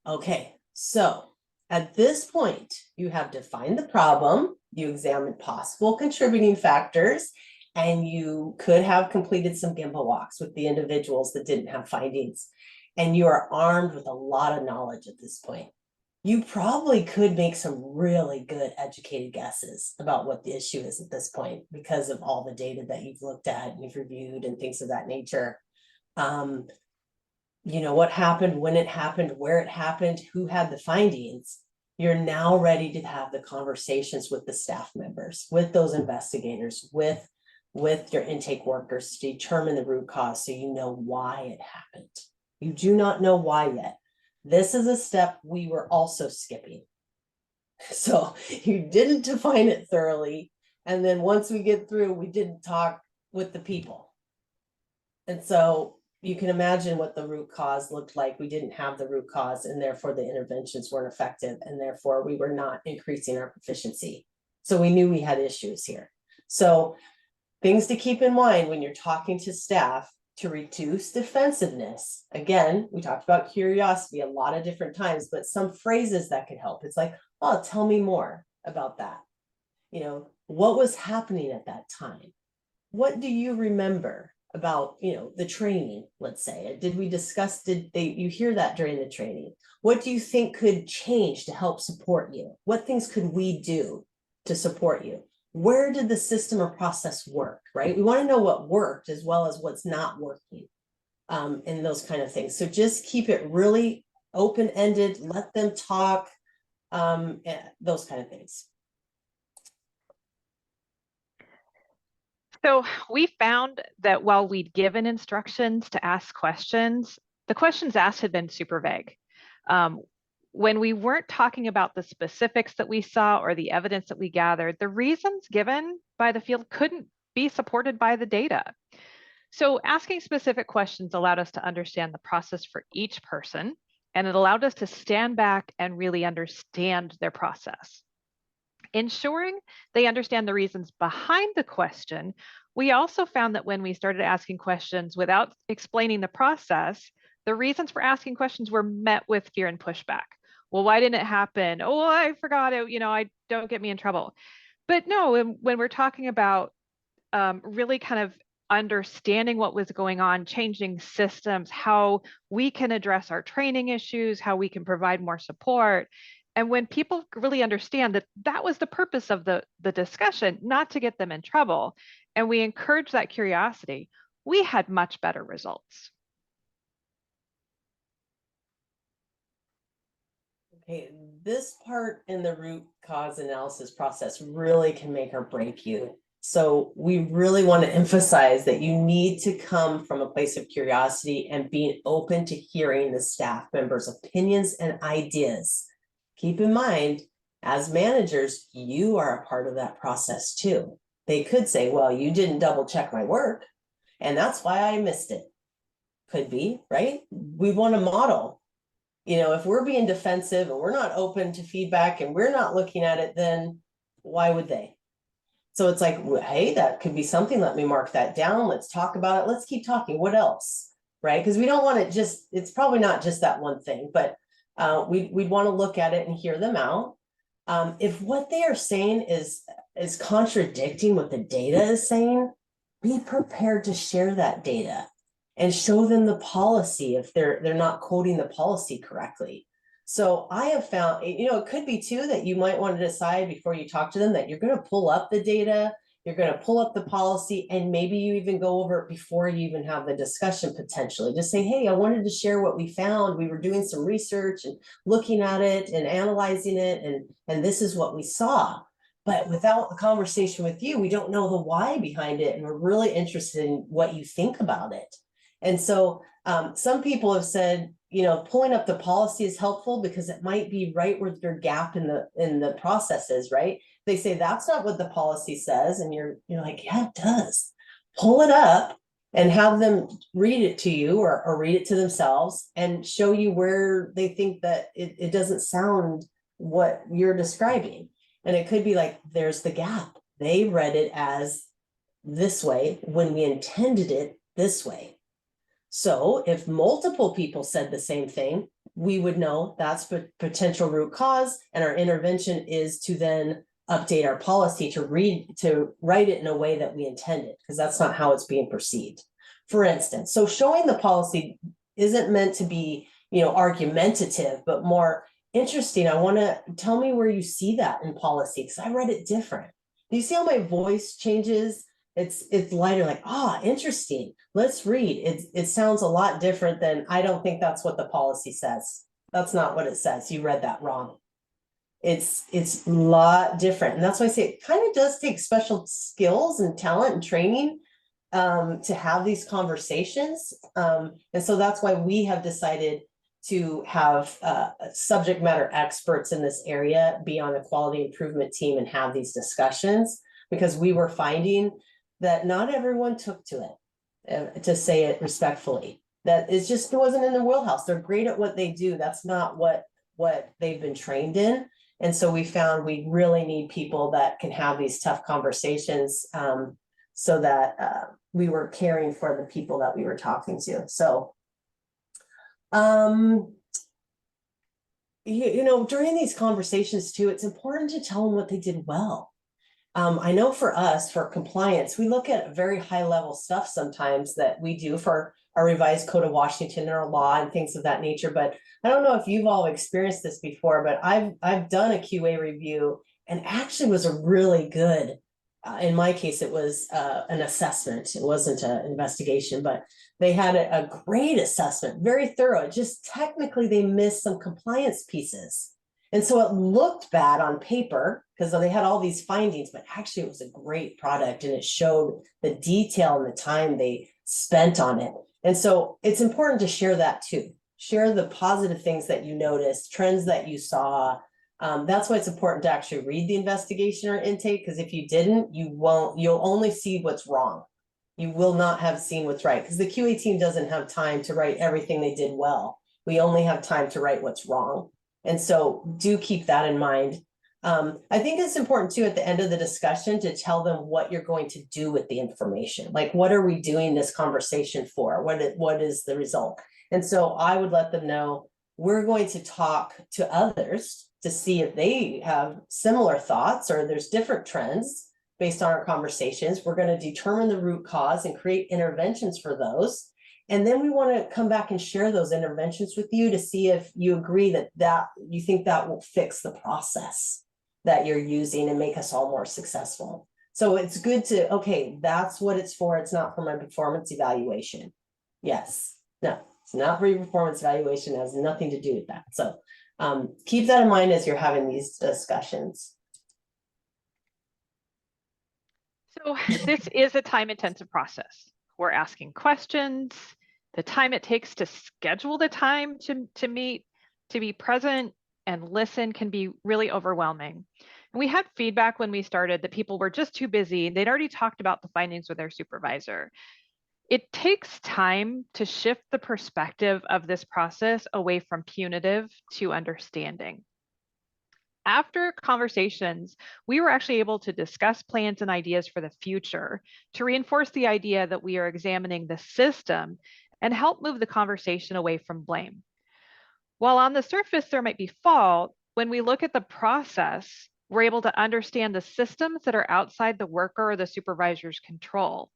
Okay, so at this point, you have defined the problem, you examined possible contributing factors, and you could have completed some Gemba walks with the individuals that didn't have findings. And you are armed with a lot of knowledge at this point. You probably could make some really good educated guesses about what the issue is at this point because of all the data that you've looked at and you've reviewed and things of that nature. What happened, when it happened, where it happened, who had the findings. You're now ready to have the conversations with the staff members, with those investigators, with with your intake workers to determine the root cause so you know why it happened. You do not know why yet. This is a step we were also skipping. So you didn't define it thoroughly. And then once we get through, we didn't talk with the people. And so you can imagine what the root cause looked like. We didn't have the root cause, and therefore the interventions weren't effective, and therefore we were not increasing our proficiency. So we knew we had issues here. So things to keep in mind when you're talking to staff to reduce defensiveness. Again, we talked about curiosity a lot of different times, but some phrases that could help. It's like, oh, tell me more about that. You know, what was happening at that time? What do you remember about, you know, the training, let's say? Did we discuss, you hear that during the training? What do you think could change to help support you? What things could we do to support you? Where did the system or process work, right? We want to know what worked as well as what's not working, and those kind of things. So just keep it really open-ended, let them talk, those kind of things. So we found that while we'd given instructions to ask questions, the questions asked had been super vague. When we weren't talking about the specifics that we saw or the evidence that we gathered, the reasons given by the field couldn't be supported by the data. So asking specific questions allowed us to understand the process for each person, and it allowed us to stand back and really understand their process. Ensuring they understand the reasons behind the question, we also found that when we started asking questions without explaining the process, the reasons for asking questions were met with fear and pushback. Well, why didn't it happen? Oh, I forgot it. You know, don't get me in trouble. But no, when we're talking about really kind of understanding what was going on, changing systems, how we can address our training issues, how we can provide more support. And when people really understand that that was the purpose of the discussion, not to get them in trouble, and we encourage that curiosity, we had much better results. Okay, this part in the root cause analysis process really can make or break you. So we really want to emphasize that you need to come from a place of curiosity and being open to hearing the staff members' opinions and ideas. Keep in mind, as managers, you are a part of that process too. They could say, well, you didn't double check my work, and that's why I missed it. Could be, right? We want to model. You know, if we're being defensive and we're not open to feedback and we're not looking at it, then why would they? So it's like, hey, that could be something. Let me mark that down. Let's talk about it. Let's keep talking. What else? Right? Because we don't want it just, it's probably not just that one thing, but we'd want to look at it and hear them out. If what they are saying is contradicting what the data is saying, be prepared to share that data and show them the policy if they're not quoting the policy correctly. So I have found, you know, it could be too that you might want to decide before you talk to them that you're going to pull up the data, you're going to pull up the policy, and maybe you even go over it before you even have the discussion potentially. Just say, hey, I wanted to share what we found. We were doing some research and looking at it and analyzing it, and this is what we saw. But without a conversation with you, we don't know the why behind it, and we're really interested in what you think about it. And so some people have said, you know, pulling up the policy is helpful because it might be right where your gap in the process is, right? They say that's not what the policy says, and you're like, yeah, it does. Pull it up and have them read it to you or read it to themselves and show you where they think that it doesn't sound what you're describing. And it could be like, there's the gap. They read it as this way when we intended it this way. So if multiple people said the same thing, we would know that's potential root cause, and our intervention is to then update our policy to write it in a way that we intended, because that's not how it's being perceived. For instance, so showing the policy isn't meant to be, you know, argumentative, but more interesting. I want to tell me where you see that in policy, because I read it different. Do you see how my voice changes? It's lighter, like, interesting. Let's read. It sounds a lot different than, I don't think that's what the policy says. That's not what it says. You read that wrong. It's a lot different. And that's why I say it kind of does take special skills and talent and training to have these conversations. And so that's why we have decided to have subject matter experts in this area be on a quality improvement team and have these discussions, because we were finding that not everyone took to it, to say it respectfully. That it just wasn't in their wheelhouse. They're great at what they do. That's not what they've been trained in. And so we found we really need people that can have these tough conversations, so that we were caring for the people that we were talking to. So, you know, during these conversations too, it's important to tell them what they did well. I know for us, for compliance, we look at very high level stuff sometimes that we do for our revised Code of Washington or law and things of that nature. But I don't know if you've all experienced this before, but I've done a QA review and actually was a really good, in my case, it was an assessment. It wasn't an investigation, but they had a great assessment, very thorough. Just technically they missed some compliance pieces. And so it looked bad on paper because they had all these findings, but actually it was a great product and it showed the detail and the time they spent on it. And so it's important to share that too. Share the positive things that you noticed, trends that you saw. That's why it's important to actually read the investigation or intake, because if you didn't, you'll only see what's wrong. You will not have seen what's right, because the QA team doesn't have time to write everything they did well. We only have time to write what's wrong. And so do keep that in mind. I think it's important too at the end of the discussion to tell them what you're going to do with the information. Like, what are we doing this conversation for? What is the result? And so I would let them know we're going to talk to others to see if they have similar thoughts or there's different trends based on our conversations. We're going to determine the root cause and create interventions for those. And then we want to come back and share those interventions with you to see if you agree that you think that will fix the process that you're using and make us all more successful. So it's good to, okay, that's what it's for. It's not for my performance evaluation. Yes, no, it's not for your performance evaluation. It has nothing to do with that. So keep that in mind as you're having these discussions. So this is a time-intensive process. We're asking questions. The time it takes to schedule the time to meet, to be present and listen can be really overwhelming. And we had feedback when we started that people were just too busy. They'd already talked about the findings with their supervisor. It takes time to shift the perspective of this process away from punitive to understanding. After conversations, we were actually able to discuss plans and ideas for the future to reinforce the idea that we are examining the system and help move the conversation away from blame. While on the surface there might be fault, when we look at the process, we're able to understand the systems that are outside the worker or the supervisor's control.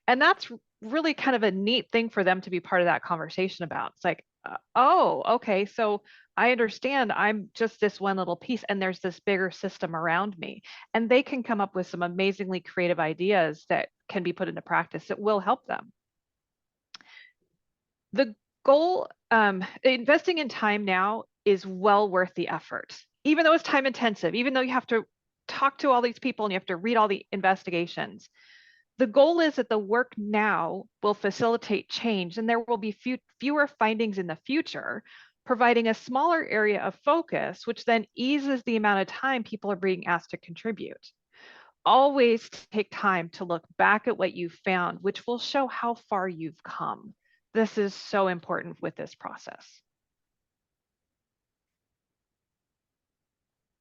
And that's really kind of a neat thing for them to be part of that conversation about. It's like, oh, okay, so I understand I'm just this one little piece and there's this bigger system around me. And they can come up with some amazingly creative ideas that can be put into practice that will help them. The goal, investing in time now is well worth the effort, even though it's time intensive, even though you have to talk to all these people and you have to read all the investigations. The goal is that the work now will facilitate change and there will be fewer findings in the future, providing a smaller area of focus, which then eases the amount of time people are being asked to contribute. Always take time to look back at what you found, which will show how far you've come. This is so important with this process.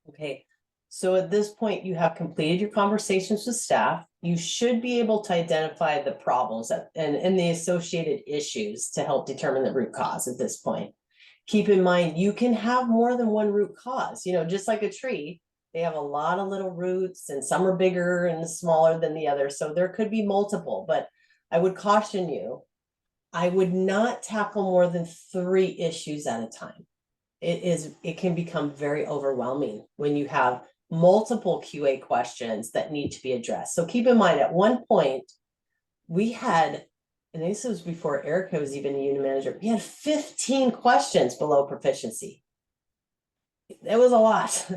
Okay, so at this point, you have completed your conversations with staff. You should be able to identify the problems and the associated issues to help determine the root cause at this point. Keep in mind, you can have more than one root cause, you know, just like a tree. They have a lot of little roots and some are bigger and smaller than the other. So there could be multiple, but I would caution you, I would not tackle more than 3 issues at a time. It can become very overwhelming when you have multiple QA questions that need to be addressed. So keep in mind, at one point, we had, and this was before Erica was even a unit manager, we had 15 questions below proficiency. it was a lot.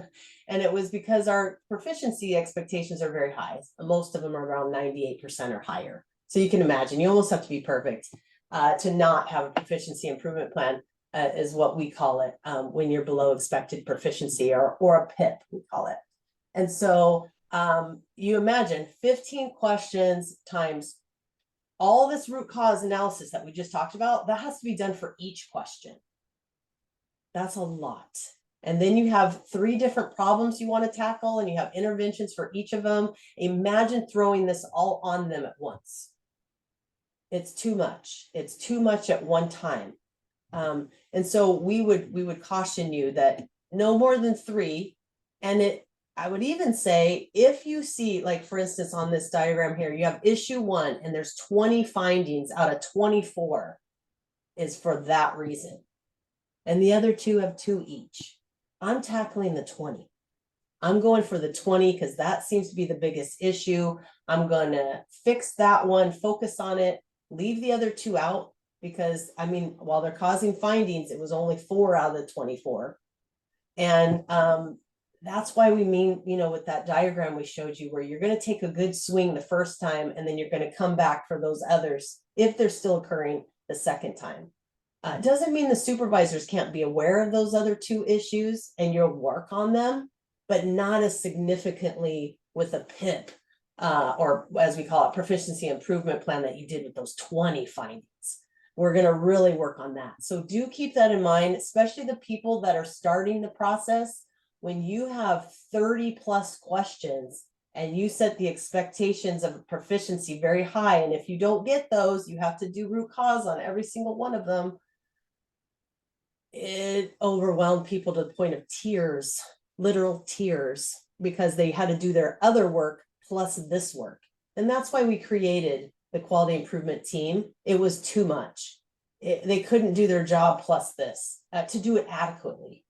And it was because our proficiency expectations are very high. Most of them are around 98% or higher. So you can imagine, you almost have to be perfect to not have a proficiency improvement plan, is what we call it, when you're below expected proficiency, or a PIP, we call it. And so you imagine 15 questions times all this root cause analysis that we just talked about, that has to be done for each question. That's a lot. And then you have 3 different problems you want to tackle, and you have interventions for each of them. Imagine throwing this all on them at once. It's too much. It's too much at one time. And so we would caution you that no more than 3. And I would even say, if you see, like, for instance, on this diagram here, you have issue 1 and there's 20 findings out of 24 is for that reason. And the other 2 have 2 each. I'm tackling the 20. I'm going for the 20 because that seems to be the biggest issue. I'm going to fix that one, focus on it, leave the other 2 out, because I mean, while they're causing findings, it was only 4 out of the 24. And that's why we mean, you know, with that diagram we showed you, where you're going to take a good swing the first time, and then you're going to come back for those others if they're still occurring the second time. Doesn't mean the supervisors can't be aware of those other 2 issues and you'll work on them, but not as significantly with a PIP, or as we call it, proficiency improvement plan, that you did with those 20 findings. We're going to really work on that. So do keep that in mind, especially the people that are starting the process. When you have 30 plus questions and you set the expectations of proficiency very high, and if you don't get those, you have to do root cause on every single one of them. It overwhelmed people to the point of tears, literal tears, because they had to do their other work plus this work. And that's why we created the quality improvement team. It was too much. They couldn't do their job plus this to do it adequately.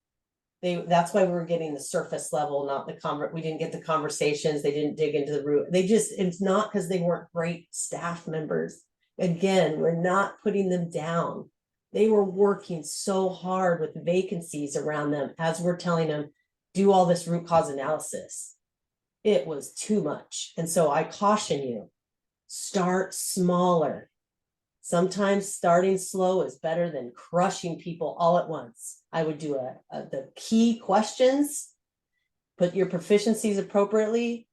That's why we were getting the surface level, not the we didn't get the conversations. They didn't dig into the root. It's not because they weren't great staff members. Again, we're not putting them down. They were working so hard with vacancies around them as we're telling them, do all this root cause analysis. It was too much. And so I caution you, start smaller. Sometimes starting slow is better than crushing people all at once. I would do the key questions, put your proficiencies appropriately,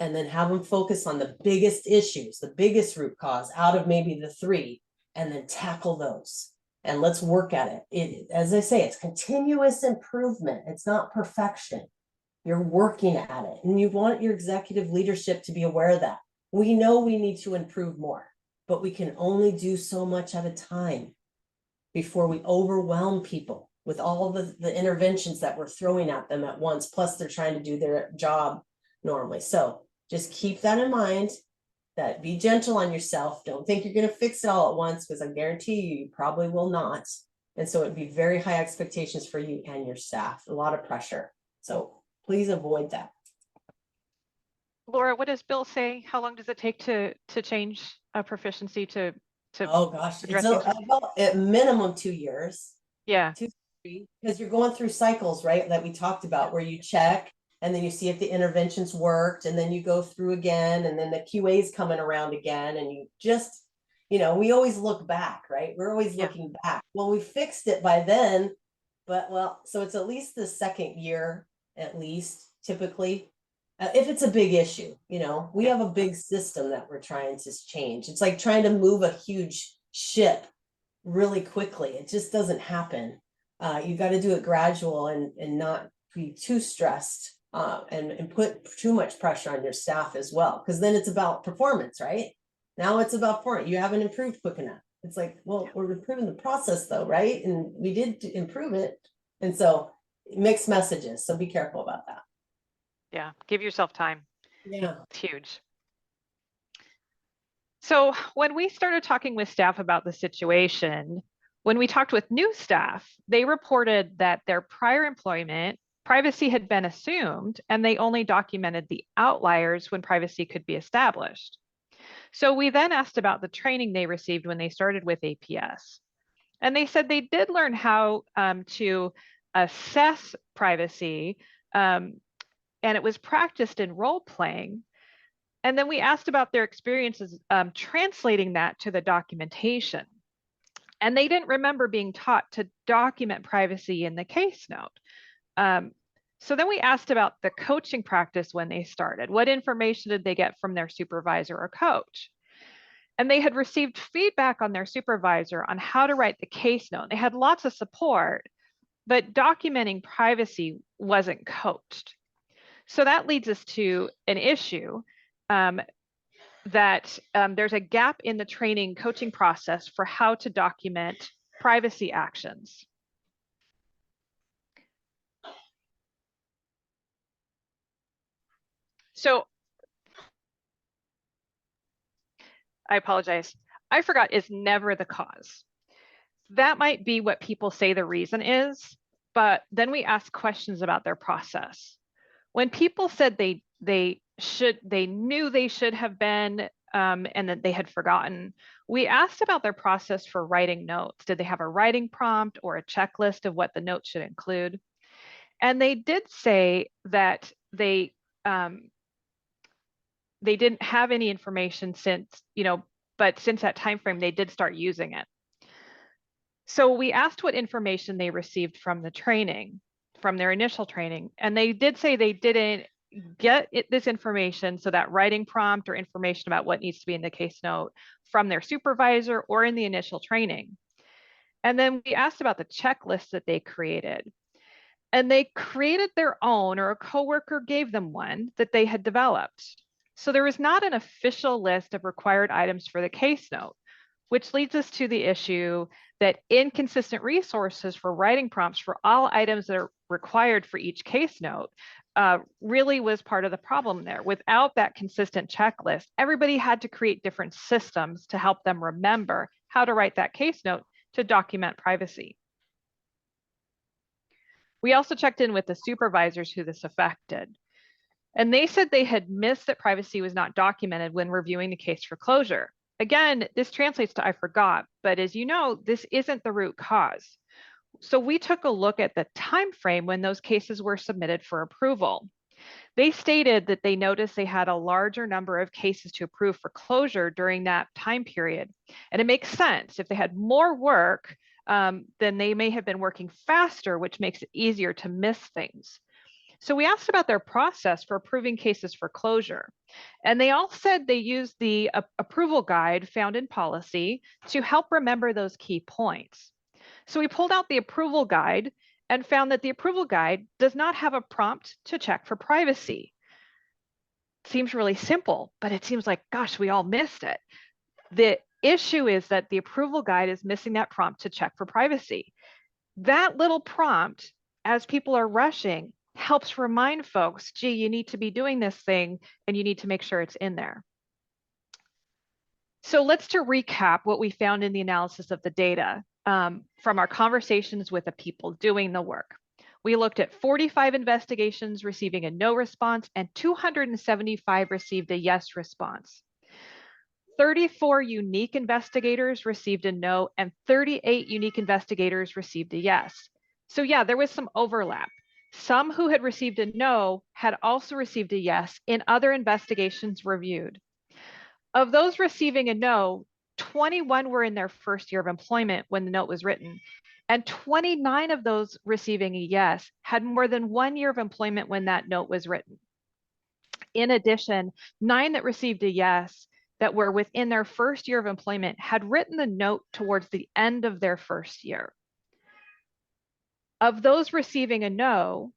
and then have them focus on the biggest issues, the biggest root cause out of maybe the 3, and then tackle those. And let's work at it. As I say, it's continuous improvement. It's not perfection. You're working at it, and you want your executive leadership to be aware of that. We know we need to improve more, but we can only do so much at a time before we overwhelm people with all the interventions that we're throwing at them at once. Plus, they're trying to do their job normally. So just keep that in mind. That be gentle on yourself. Don't think you're going to fix it all at once, because I guarantee you probably will not. And so it'd be very high expectations for you and your staff, a lot of pressure. So please avoid that. Laura, what does Bill say? How long does it take to change a proficiency to Oh gosh, address it's at minimum 2 years. Yeah. 2, 3, because you're going through cycles, right? That we talked about, where you check and then you see if the interventions worked, and then you go through again, and then the QA's coming around again, and you just, you know, we always look back, right? We're always looking back. Well, we fixed it by then, but so it's at least the 2nd year, at least, typically. If it's a big issue, you know, we have a big system that we're trying to change. It's like trying to move a huge ship really quickly. It just doesn't happen. You got to do it gradual and not be too stressed and put too much pressure on your staff as well. Because then it's about performance, right? Now it's about performance. You haven't improved quick enough. It's like, well, we're improving the process though, right? And we did improve it. And so mixed messages. So be careful about that. Yeah. Give yourself time. Yeah. It's huge. So when we started talking with staff about the situation, when we talked with new staff, they reported that their prior employment, privacy had been assumed, and they only documented the outliers when privacy could be established. So we then asked about the training they received when they started with APS. And they said they did learn how to assess privacy, and it was practiced in role playing. And then we asked about their experiences translating that to the documentation. And they didn't remember being taught to document privacy in the case note. So then we asked about the coaching practice when they started. What information did they get from their supervisor or coach? And they had received feedback on their supervisor on how to write the case note. They had lots of support, but documenting privacy wasn't coached. So that leads us to an issue that there's a gap in the training coaching process for how to document privacy actions. So I apologize. I forgot is never the cause. That might be what people say the reason is, but then we ask questions about their process. When people said they knew they should have been and that they had forgotten, we asked about their process for writing notes. Did they have a writing prompt or a checklist of what the note should include? And they did say that they didn't have any information since, but since that time frame, they did start using it. So we asked what information they received from the training, from their initial training, and they did say they didn't get this information, so that writing prompt or information about what needs to be in the case note, from their supervisor or in the initial training. And then we asked about the checklist that they created. And they created their own, or a coworker gave them one that they had developed. So there was not an official list of required items for the case note, which leads us to the issue that inconsistent resources for writing prompts for all items that are required for each case note really was part of the problem there. Without that consistent checklist, everybody had to create different systems to help them remember how to write that case note to document privacy. We also checked in with the supervisors who this affected. And they said they had missed that privacy was not documented when reviewing the case for closure. Again, this translates to I forgot, but as you know, this isn't the root cause. So we took a look at the time frame when those cases were submitted for approval. They stated that they noticed they had a larger number of cases to approve for closure during that time period. And it makes sense. If they had more work, then they may have been working faster, which makes it easier to miss things. So we asked about their process for approving cases for closure. And they all said they used the approval guide found in policy to help remember those key points. So we pulled out the approval guide and found that the approval guide does not have a prompt to check for privacy. Seems really simple, but it seems like, gosh, we all missed it. The issue is that the approval guide is missing that prompt to check for privacy. That little prompt, as people are rushing, helps remind folks, gee, you need to be doing this thing and you need to make sure it's in there. So let's to recap what we found in the analysis of the data from our conversations with the people doing the work. We looked at 45 investigations receiving a no response and 275 received a yes response. 34 unique investigators received a no and 38 unique investigators received a yes. So yeah, there was some overlap. Some who had received a no had also received a yes in other investigations reviewed. Of those receiving a no, 21 were in their first year of employment when the note was written, and 29 of those receiving a yes had more than 1 year of employment when that note was written. In addition, 9 that received a yes that were within their first year of employment had written the note towards the end of their first year. Of those receiving a no,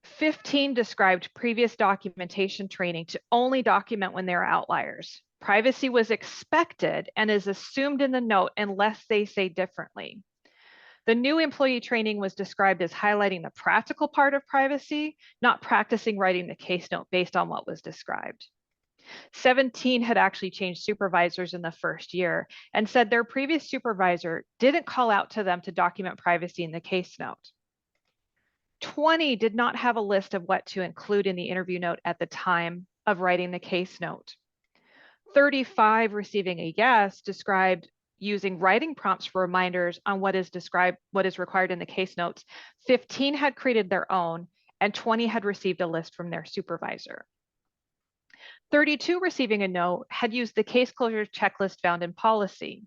15 described previous documentation training to only document when there are outliers. Privacy was expected and is assumed in the note unless they say differently. The new employee training was described as highlighting the practical part of privacy, not practicing writing the case note based on what was described. 17 had actually changed supervisors in the first year and said their previous supervisor didn't call out to them to document privacy in the case note. 20 did not have a list of what to include in the interview note at the time of writing the case note. 35 receiving a yes described using writing prompts for reminders on what is required in the case notes. 15 had created their own, and 20 had received a list from their supervisor. 32 receiving a note had used the case closure checklist found in policy.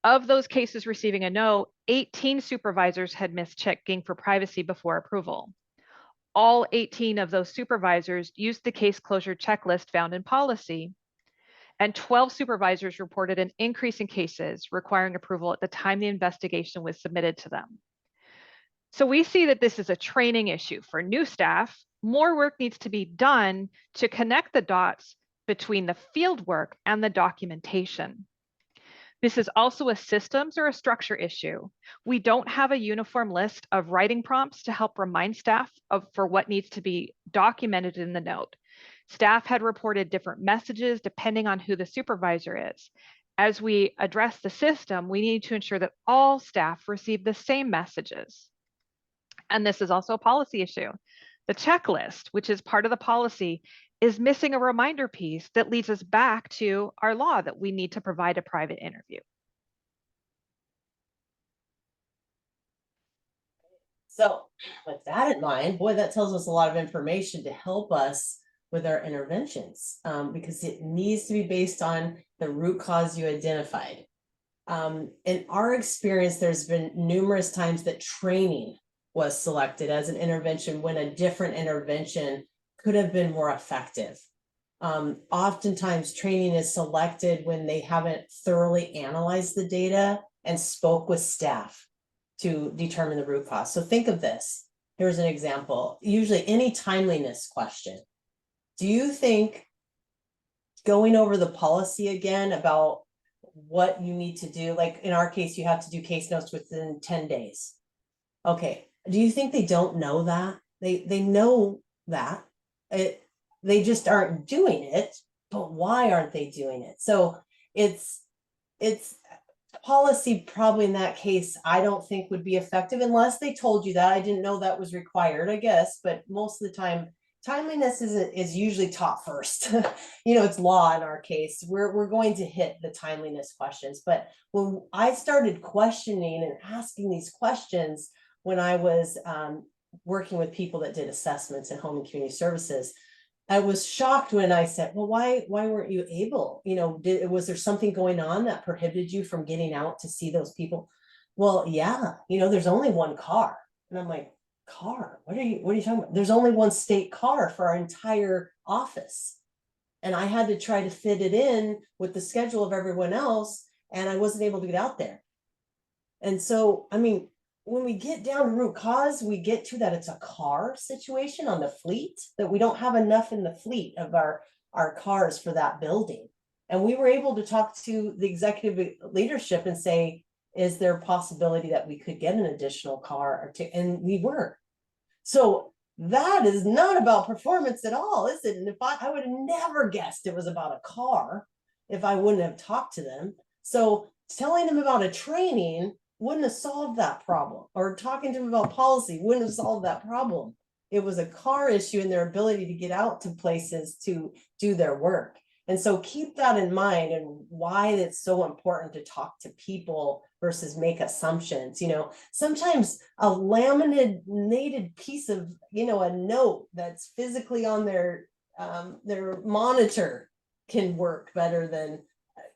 Of those cases receiving a note, 18 supervisors had missed checking for privacy before approval. All 18 of those supervisors used the case closure checklist found in policy, and 12 supervisors reported an increase in cases requiring approval at the time the investigation was submitted to them. So we see that this is a training issue for new staff. More work needs to be done to connect the dots between the field work and the documentation. This is also a systems or a structure issue. We don't have a uniform list of writing prompts to help remind staff for what needs to be documented in the note. Staff had reported different messages depending on who the supervisor is. As we address the system, we need to ensure that all staff receive the same messages. And this is also a policy issue. The checklist, which is part of the policy, is missing a reminder piece that leads us back to our law that we need to provide a private interview. So with that in mind, boy, that tells us a lot of information to help us with our interventions, because it needs to be based on the root cause you identified. In our experience, there's been numerous times that training was selected as an intervention when a different intervention could have been more effective. Oftentimes training is selected when they haven't thoroughly analyzed the data and spoke with staff to determine the root cause. So think of this. Here's an example. Usually any timeliness question. Do you think going over the policy again about what you need to do, like in our case, you have to do case notes within 10 days. Okay. Do you think they don't know that? They know that. They just aren't doing it, but why aren't they doing it? So it's policy probably in that case, I don't think would be effective unless they told you that. I didn't know that was required, I guess, but most of the time, timeliness is usually taught first. You know, it's law in our case. We're going to hit the timeliness questions. But when I started questioning and asking these questions when I was working with people that did assessments in home and community services, I was shocked when I said, well, why weren't you able, you know, was there something going on that prohibited you from getting out to see those people? Well, yeah, you know, there's only one car. And I'm like, car? What are you talking about? There's only one state car for our entire office. And I had to try to fit it in with the schedule of everyone else, and I wasn't able to get out there. And so, I mean, when we get down to root cause, we get to that it's a car situation on the fleet, that we don't have enough in the fleet of our cars for that building. And we were able to talk to the executive leadership and say, is there a possibility that we could get an additional car or two? And we were. So that is not about performance at all, is it? And if I would have never guessed it was about a car if I wouldn't have talked to them. So telling them about a training wouldn't have solved that problem, or talking to them about policy wouldn't have solved that problem. It was a car issue in their ability to get out to places to do their work. And so keep that in mind, and why it's so important to talk to people versus make assumptions. You know, sometimes a laminated piece of, you know, a note that's physically on their monitor can work better than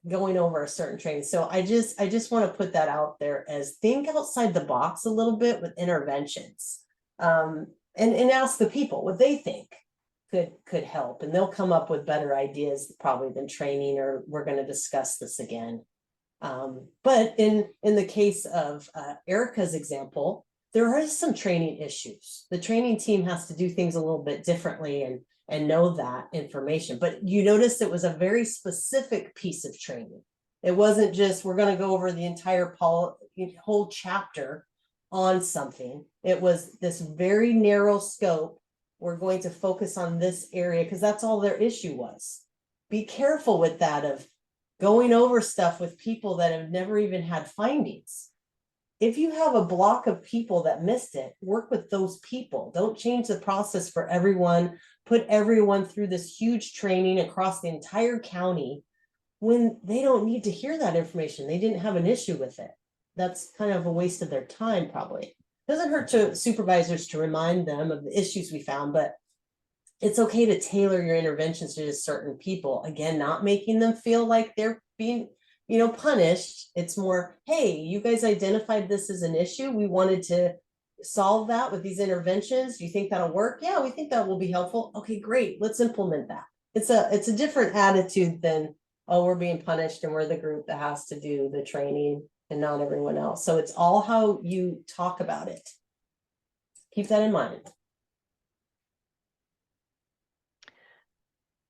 going over a certain training. So I just want to put that out there as think outside the box a little bit with interventions, and ask the people what they think could help, and they'll come up with better ideas probably than training, or we're going to discuss this again. But in the case of Erica's example, there are some training issues. The training team has to do things a little bit differently and know that information. But you notice it was a very specific piece of training. It wasn't just, we're going to go over the entire whole chapter on something. It was this very narrow scope. We're going to focus on this area because that's all their issue was. Be careful with that, of going over stuff with people that have never even had findings. If you have a block of people that missed it, work with those people. Don't change the process for everyone. Put everyone through this huge training across the entire county when they don't need to hear that information. They didn't have an issue with it. That's kind of a waste of their time, probably. Doesn't hurt to supervisors to remind them of the issues we found, but it's okay to tailor your interventions to just certain people. Again, not making them feel like they're being, punished. It's more, hey, you guys identified this as an issue. We wanted to solve that with these interventions. Do you think that'll work? Yeah, we think that will be helpful. Okay, great. Let's implement that. It's a different attitude than, oh, we're being punished and we're the group that has to do the training and not everyone else. So it's all how you talk about it. Keep that in mind.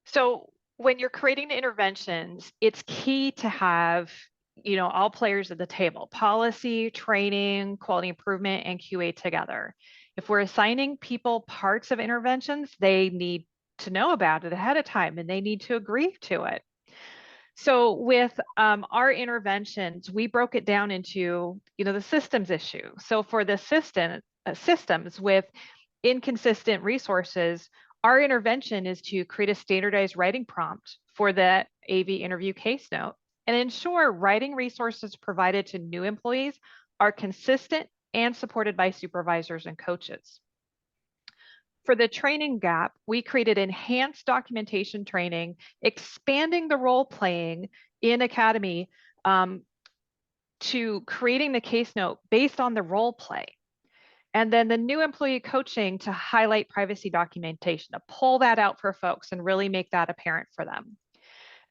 So when you're creating interventions, it's key to have, all players at the table: policy, training, quality improvement, and QA together. If we're assigning people parts of interventions, they need to know about it ahead of time and they need to agree to it. So with our interventions, we broke it down into, the systems issue. So for the systems with inconsistent resources, our intervention is to create a standardized writing prompt for the AV interview case note and ensure writing resources provided to new employees are consistent and supported by supervisors and coaches. For the training gap, we created enhanced documentation training, expanding the role playing in Academy to creating the case note based on the role play. And then the new employee coaching to highlight privacy documentation, to pull that out for folks and really make that apparent for them.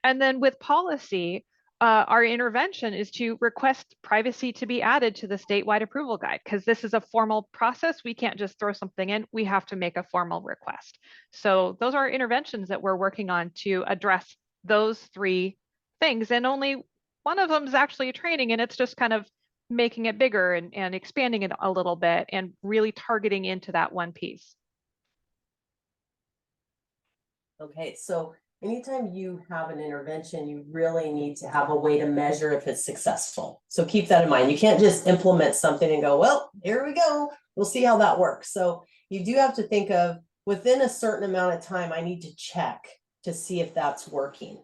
And then with policy, our intervention is to request privacy to be added to the statewide approval guide, because this is a formal process. We can't just throw something in. We have to make a formal request. So those are interventions that we're working on to address those three things. And only one of them is actually a training, and it's just kind of making it bigger and expanding it a little bit and really targeting into that one piece. Okay, so anytime you have an intervention, you really need to have a way to measure if it's successful. So keep that in mind. You can't just implement something and go, well, here we go. We'll see how that works. So you do have to think of, within a certain amount of time, I need to check to see if that's working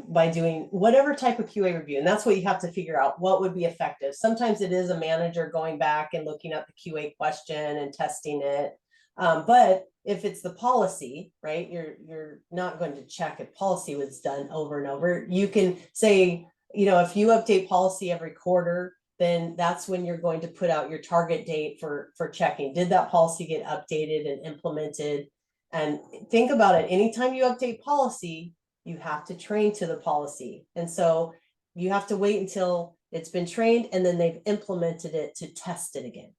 by doing whatever type of QA review. And that's what you have to figure out, what would be effective. Sometimes it is a manager going back and looking at the QA question and testing it. But if it's the policy, right, you're not going to check if policy was done over and over. You can say, if you update policy every quarter, then that's when you're going to put out your target date for checking. Did that policy get updated and implemented? And think about it. Anytime you update policy, you have to train to the policy. And so you have to wait until it's been trained and then they've implemented it to test it again.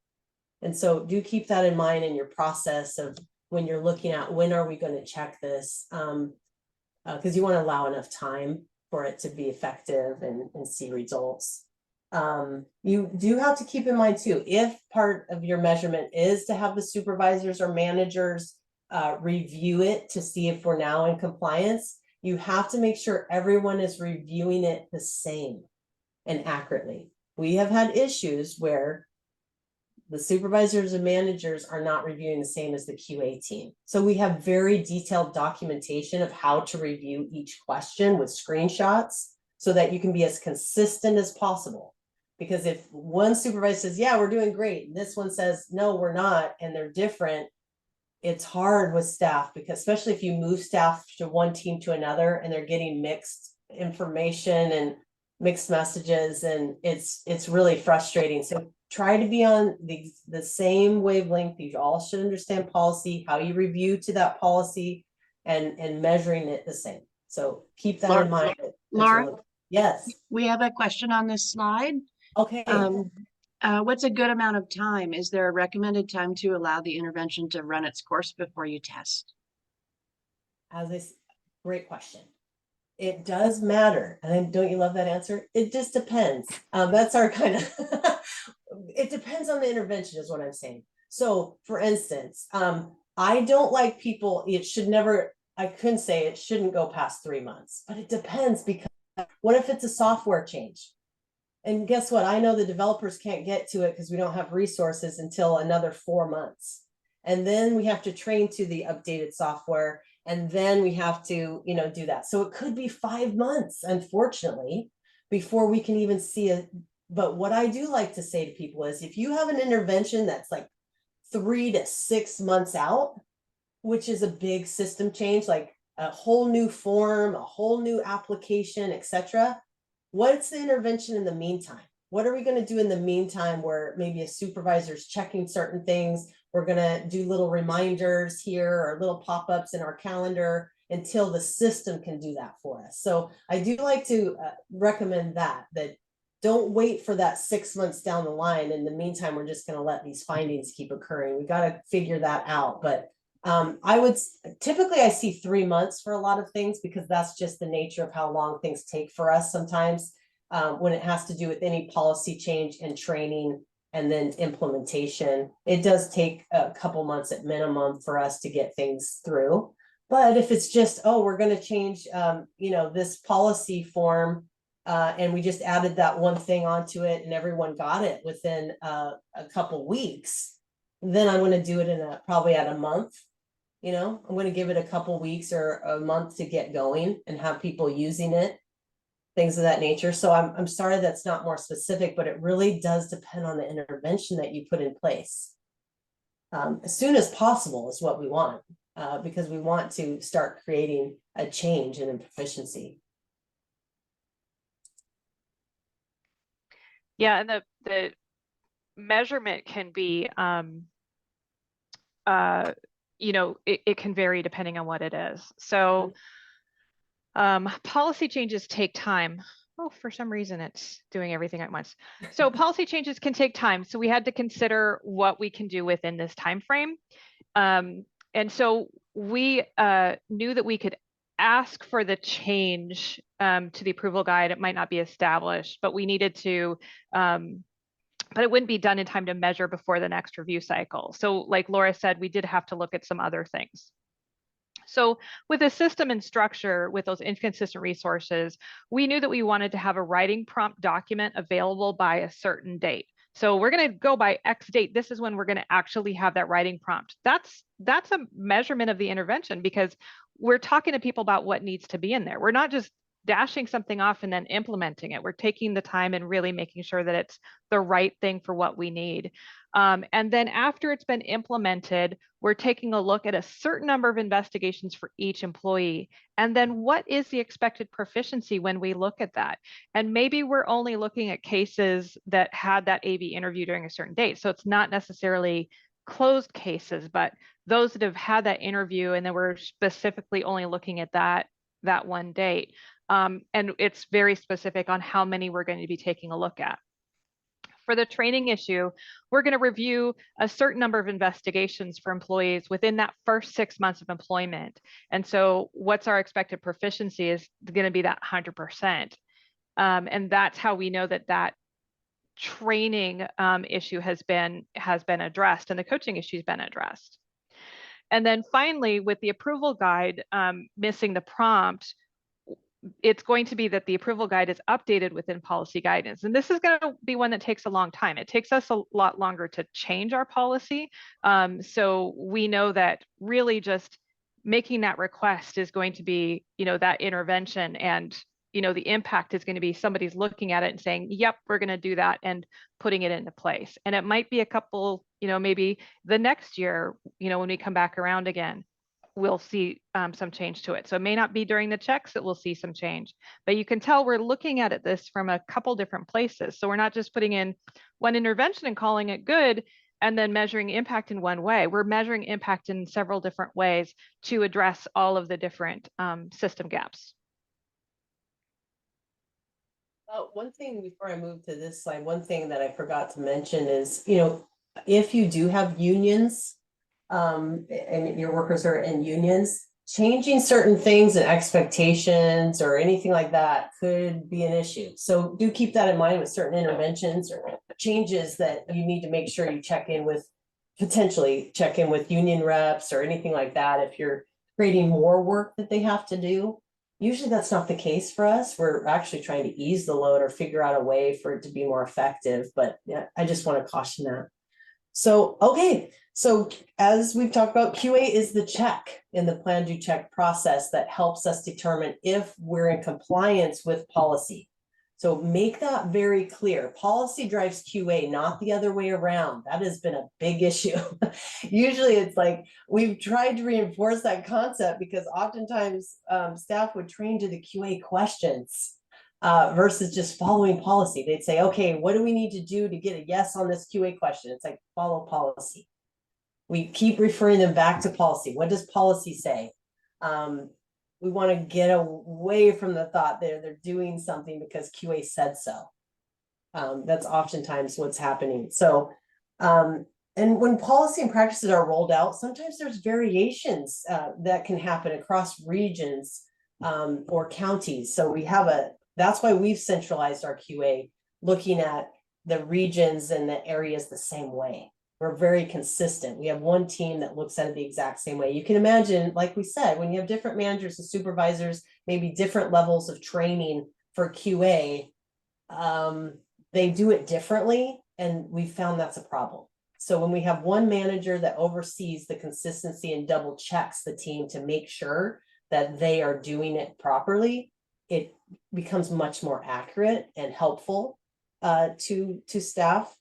And so do keep that in mind in your process of when you're looking at when are we going to check this, because you want to allow enough time for it to be effective and see results. You do have to keep in mind too, if part of your measurement is to have the supervisors or managers review it to see if we're now in compliance, you have to make sure everyone is reviewing it the same and accurately. We have had issues where the supervisors and managers are not reviewing the same as the QA team. So we have very detailed documentation of how to review each question with screenshots so that you can be as consistent as possible. Because if one supervisor says, yeah, we're doing great, and this one says, no, we're not, and they're different, it's hard with staff, because especially if you move staff to one team to another and they're getting mixed information and mixed messages, and it's really frustrating. So try to be on the same wavelength. You all should understand policy, how you review to that policy, and measuring it the same. So keep that in mind. Laura, yes, we have a question on this slide. Okay. What's a good amount of time? Is there a recommended time to allow the intervention to run its course before you test? Great question. It does matter. And don't you love that answer? It just depends. That's our kind of, it depends on the intervention is what I'm saying. So for instance, I don't like people, I couldn't say it shouldn't go past 3 months, but it depends, because what if it's a software change? And guess what? I know the developers can't get to it because we don't have resources until another 4 months. And then we have to train to the updated software. And then we have to, do that. So it could be 5 months, unfortunately, before we can even see it. But what I do like to say to people is if you have an intervention that's like 3 to 6 months out, which is a big system change, like a whole new form, a whole new application, etc. What's the intervention in the meantime? What are we going to do in the meantime where maybe a supervisor's checking certain things? We're going to do little reminders here or little pop-ups in our calendar until the system can do that for us. So I do like to recommend that don't wait for that 6 months down the line. In the meantime, we're just going to let these findings keep occurring. We got to figure that out. But typically I see 3 months for a lot of things because that's just the nature of how long things take for us sometimes when it has to do with any policy change and training and then implementation. It does take a couple months at minimum for us to get things through. But if it's just, we're going to change, this policy form and we just added that one thing onto it and everyone got it within a couple weeks, then I'm going to do it probably at a month. I'm going to give it a couple weeks or a month to get going and have people using it, things of that nature. So I'm sorry that's not more specific, but it really does depend on the intervention that you put in place. As soon as possible is what we want, because we want to start creating a change in proficiency. Yeah, and the measurement can be it can vary depending on what it is. So policy changes take time. Oh, for some reason it's doing everything at once. So policy changes can take time. So we had to consider what we can do within this time frame. And so we knew that we could ask for the change to the approval guide. It might not be established, but we needed to but it wouldn't be done in time to measure before the next review cycle. So like Laura said, we did have to look at some other things. So with a system and structure, with those inconsistent resources, we knew that we wanted to have a writing prompt document available by a certain date. So we're going to go by X date. This is when we're going to actually have that writing prompt. That's a measurement of the intervention because we're talking to people about what needs to be in there. We're not just dashing something off and then implementing it. We're taking the time and really making sure that it's the right thing for what we need. And then after it's been implemented, we're taking a look at a certain number of investigations for each employee. And then what is the expected proficiency when we look at that? And maybe we're only looking at cases that had that AV interview during a certain date. So it's not necessarily closed cases, but those that have had that interview and then we're specifically only looking at that one date. And it's very specific on how many we're going to be taking a look at. For the training issue, we're going to review a certain number of investigations for employees within that first 6 months of employment. And so what's our expected proficiency is going to be that 100%. And that's how we know that training issue has been addressed and the coaching issue has been addressed. And then finally, with the approval guide missing the prompt, it's going to be that the approval guide is updated within policy guidance. And this is going to be one that takes a long time. It takes us a lot longer to change our policy. So we know that really just making that request is going to be, that intervention, and, the impact is going to be somebody's looking at it and saying, yep, we're going to do that, and putting it into place. And it might be a couple, maybe the next year, when we come back around again, we'll see some change to it. So it may not be during the checks that we'll see some change, but you can tell we're looking at this from a couple different places. So we're not just putting in one intervention and calling it good and then measuring impact in one way. We're measuring impact in several different ways to address all of the different system gaps. One thing before I move to this slide, one thing that I forgot to mention is, if you do have unions, and your workers are in unions, changing certain things and expectations or anything like that could be an issue. So do keep that in mind with certain interventions or changes that you need to make sure you potentially check in with union reps or anything like that. If you're creating more work that they have to do, usually that's not the case for us. We're actually trying to ease the load or figure out a way for it to be more effective. But yeah, I just want to caution that. So, okay, so as we've talked about, QA is the check in the plan, do, check process that helps us determine if we're in compliance with policy. So make that very clear. Policy drives QA, not the other way around. That has been a big issue. Usually it's like we've tried to reinforce that concept because oftentimes staff would train to the QA questions. Versus just following policy. They'd say, okay, what do we need to do to get a yes on this QA question? It's like, follow policy. We keep referring them back to policy. What does policy say? We want to get away from the thought that they're doing something because QA said so. That's oftentimes what's happening. So, and when policy and practices are rolled out, sometimes there's variations that can happen across regions or counties. So we have that's why we've centralized our QA, looking at the regions and the areas the same way. We're very consistent. We have one team that looks at it the exact same way. You can imagine, like we said, when you have different managers and supervisors, maybe different levels of training for QA, they do it differently, and we found that's a problem. So when we have one manager that oversees the consistency and double checks the team to make sure that they are doing it properly, it becomes much more accurate and helpful to staff.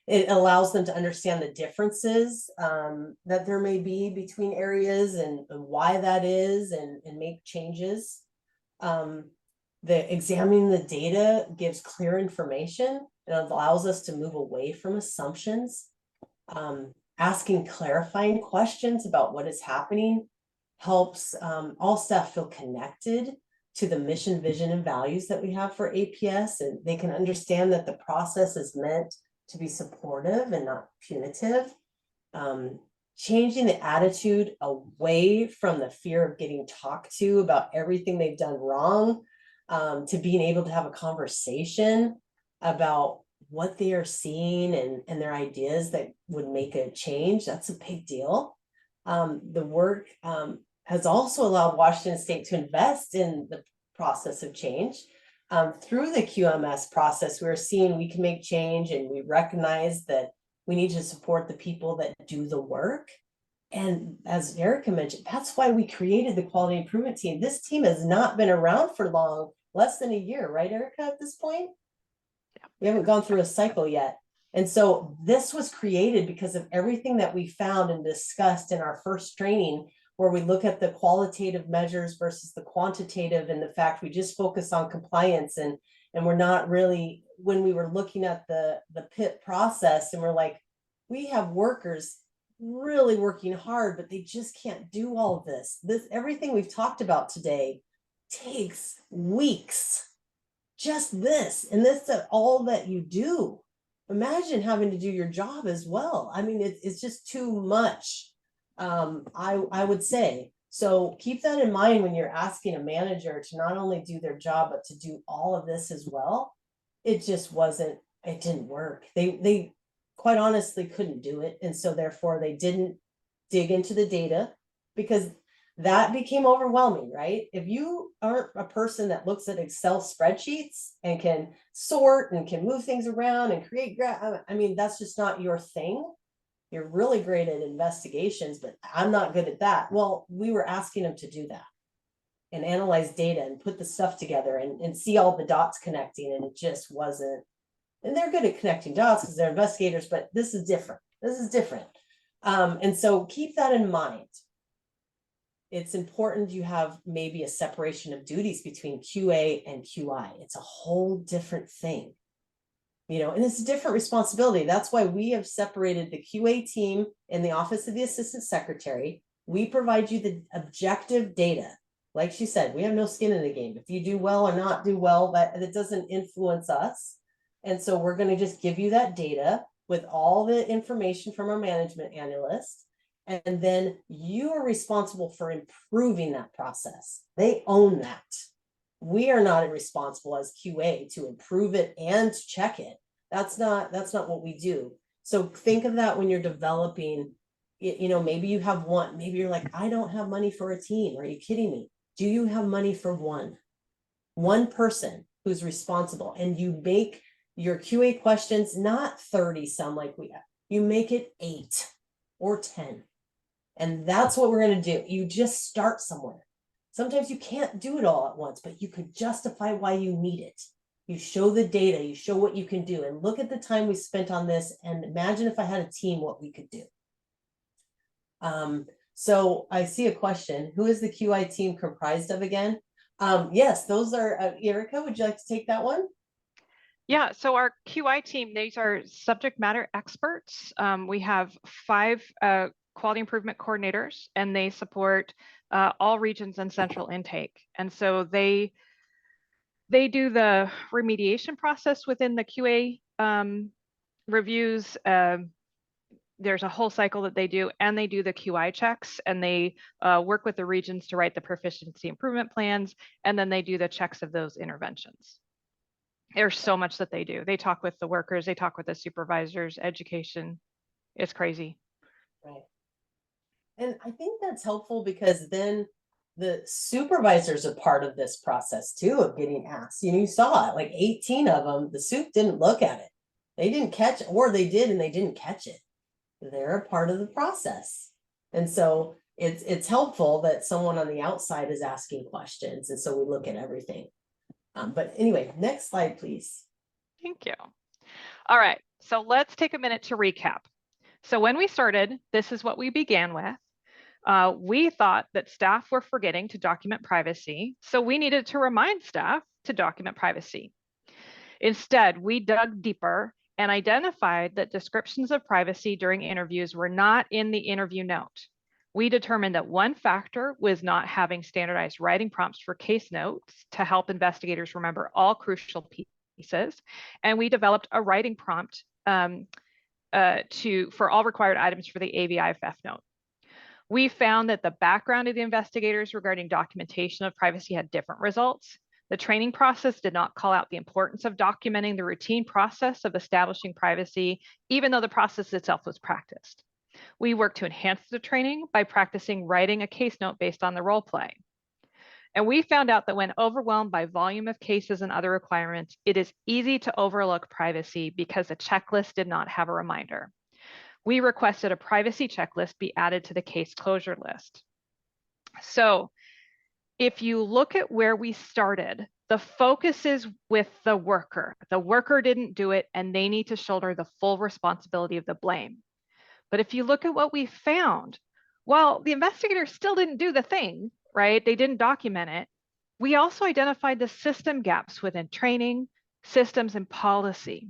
It allows them to understand the differences that there may be between areas and why that is, and make changes. Examining the data gives clear information and allows us to move away from assumptions. Asking clarifying questions about what is happening helps all staff feel connected to the mission, vision, and values that we have for APS, and they can understand that the process is meant to be supportive and not punitive. Changing the attitude away from the fear of getting talked to about everything they've done wrong, to being able to have a conversation about what they are seeing and their ideas that would make a change. That's a big deal. The work has also allowed Washington State to invest in the process of change. Through the QMS process, we're seeing we can make change, and we recognize that we need to support the people that do the work. And as Erica mentioned, that's why we created the quality improvement team. This team has not been around for long, less than a year, right, Erica, at this point? Yeah. We haven't gone through a cycle yet. And so this was created because of everything that we found and discussed in our first training, where we look at the qualitative measures versus the quantitative, and the fact we just focus on compliance, and we're not really, when we were looking at the PIP process, and we're like, we have workers really working hard, but they just can't do all of this. Everything we've talked about today takes weeks. Just this, and this is all that you do. Imagine having to do your job as well. I mean, it's just too much. I would say. So keep that in mind when you're asking a manager to not only do their job, but to do all of this as well. It just wasn't, it didn't work. They quite honestly couldn't do it. And so therefore they didn't dig into the data, because that became overwhelming, right? If you aren't a person that looks at Excel spreadsheets and can sort and can move things around and create, I mean, that's just not your thing. You're really great at investigations, but I'm not good at that. Well, we were asking them to do that and analyze data and put the stuff together and see all the dots connecting, and it just wasn't. And they're good at connecting dots because they're investigators, but this is different. This is different. And so keep that in mind. It's important you have maybe a separation of duties between QA and QI. It's a whole different thing. You know, and it's a different responsibility. That's why we have separated the QA team in the Office of the Assistant Secretary. We provide you the objective data. Like she said, we have no skin in the game. If you do well or not do well, that doesn't influence us. And so we're going to just give you that data with all the information from our management analyst. And then you are responsible for improving that process. They own that. We are not responsible as QA to improve it and to check it. That's not what we do. So think of that when you're developing, you know, maybe you have one, maybe you're like, I don't have money for a team. Are you kidding me? Do you have money for one person who's responsible? And you make your QA questions, not 30 some like we have, you make it 8 or 10. And that's what we're going to do. You just start somewhere. Sometimes you can't do it all at once, but you could justify why you need it. You show the data, you show what you can do, and look at the time we spent on this, and imagine if I had a team, what we could do. So I see a question. Who is the QI team comprised of again? Yes, those are, Erica, would you like to take that one? Yeah, so our QI team, these are subject matter experts. We have 5 quality improvement coordinators, and they support all regions and central intake. And so they do the remediation process within the QA reviews. There's a whole cycle that they do, and they do the QI checks, and they work with the regions to write the proficiency improvement plans, and then they do the checks of those interventions. There's so much that they do. They talk with the workers, they talk with the supervisors, education. It's crazy. Right. And I think that's helpful because then the supervisors are part of this process too of getting asked. You know, you saw it, like 18 of them, the soup didn't look at it. They didn't catch it, or they did and they didn't catch it. They're a part of the process. And so it's helpful that someone on the outside is asking questions. And so we look at everything. But anyway, next slide, please. Thank you. All right, so let's take a minute to recap. So when we started, this is what we began with. We thought that staff were forgetting to document privacy, so we needed to remind staff to document privacy. Instead, we dug deeper and identified that descriptions of privacy during interviews were not in the interview note. We determined that one factor was not having standardized writing prompts for case notes to help investigators remember all crucial pieces. And we developed a writing prompt for all required items for the AVIFF note. We found that the background of the investigators regarding documentation of privacy had different results. The training process did not call out the importance of documenting the routine process of establishing privacy, even though the process itself was practiced. We worked to enhance the training by practicing writing a case note based on the role play. And we found out that when overwhelmed by volume of cases and other requirements, it is easy to overlook privacy because the checklist did not have a reminder. We requested a privacy checklist be added to the case closure list. So if you look at where we started, the focus is with the worker. The worker didn't do it, and they need to shoulder the full responsibility of the blame. But if you look at what we found, well, the investigator still didn't do the thing, right? They didn't document it. We also identified the system gaps within training, systems, and policy.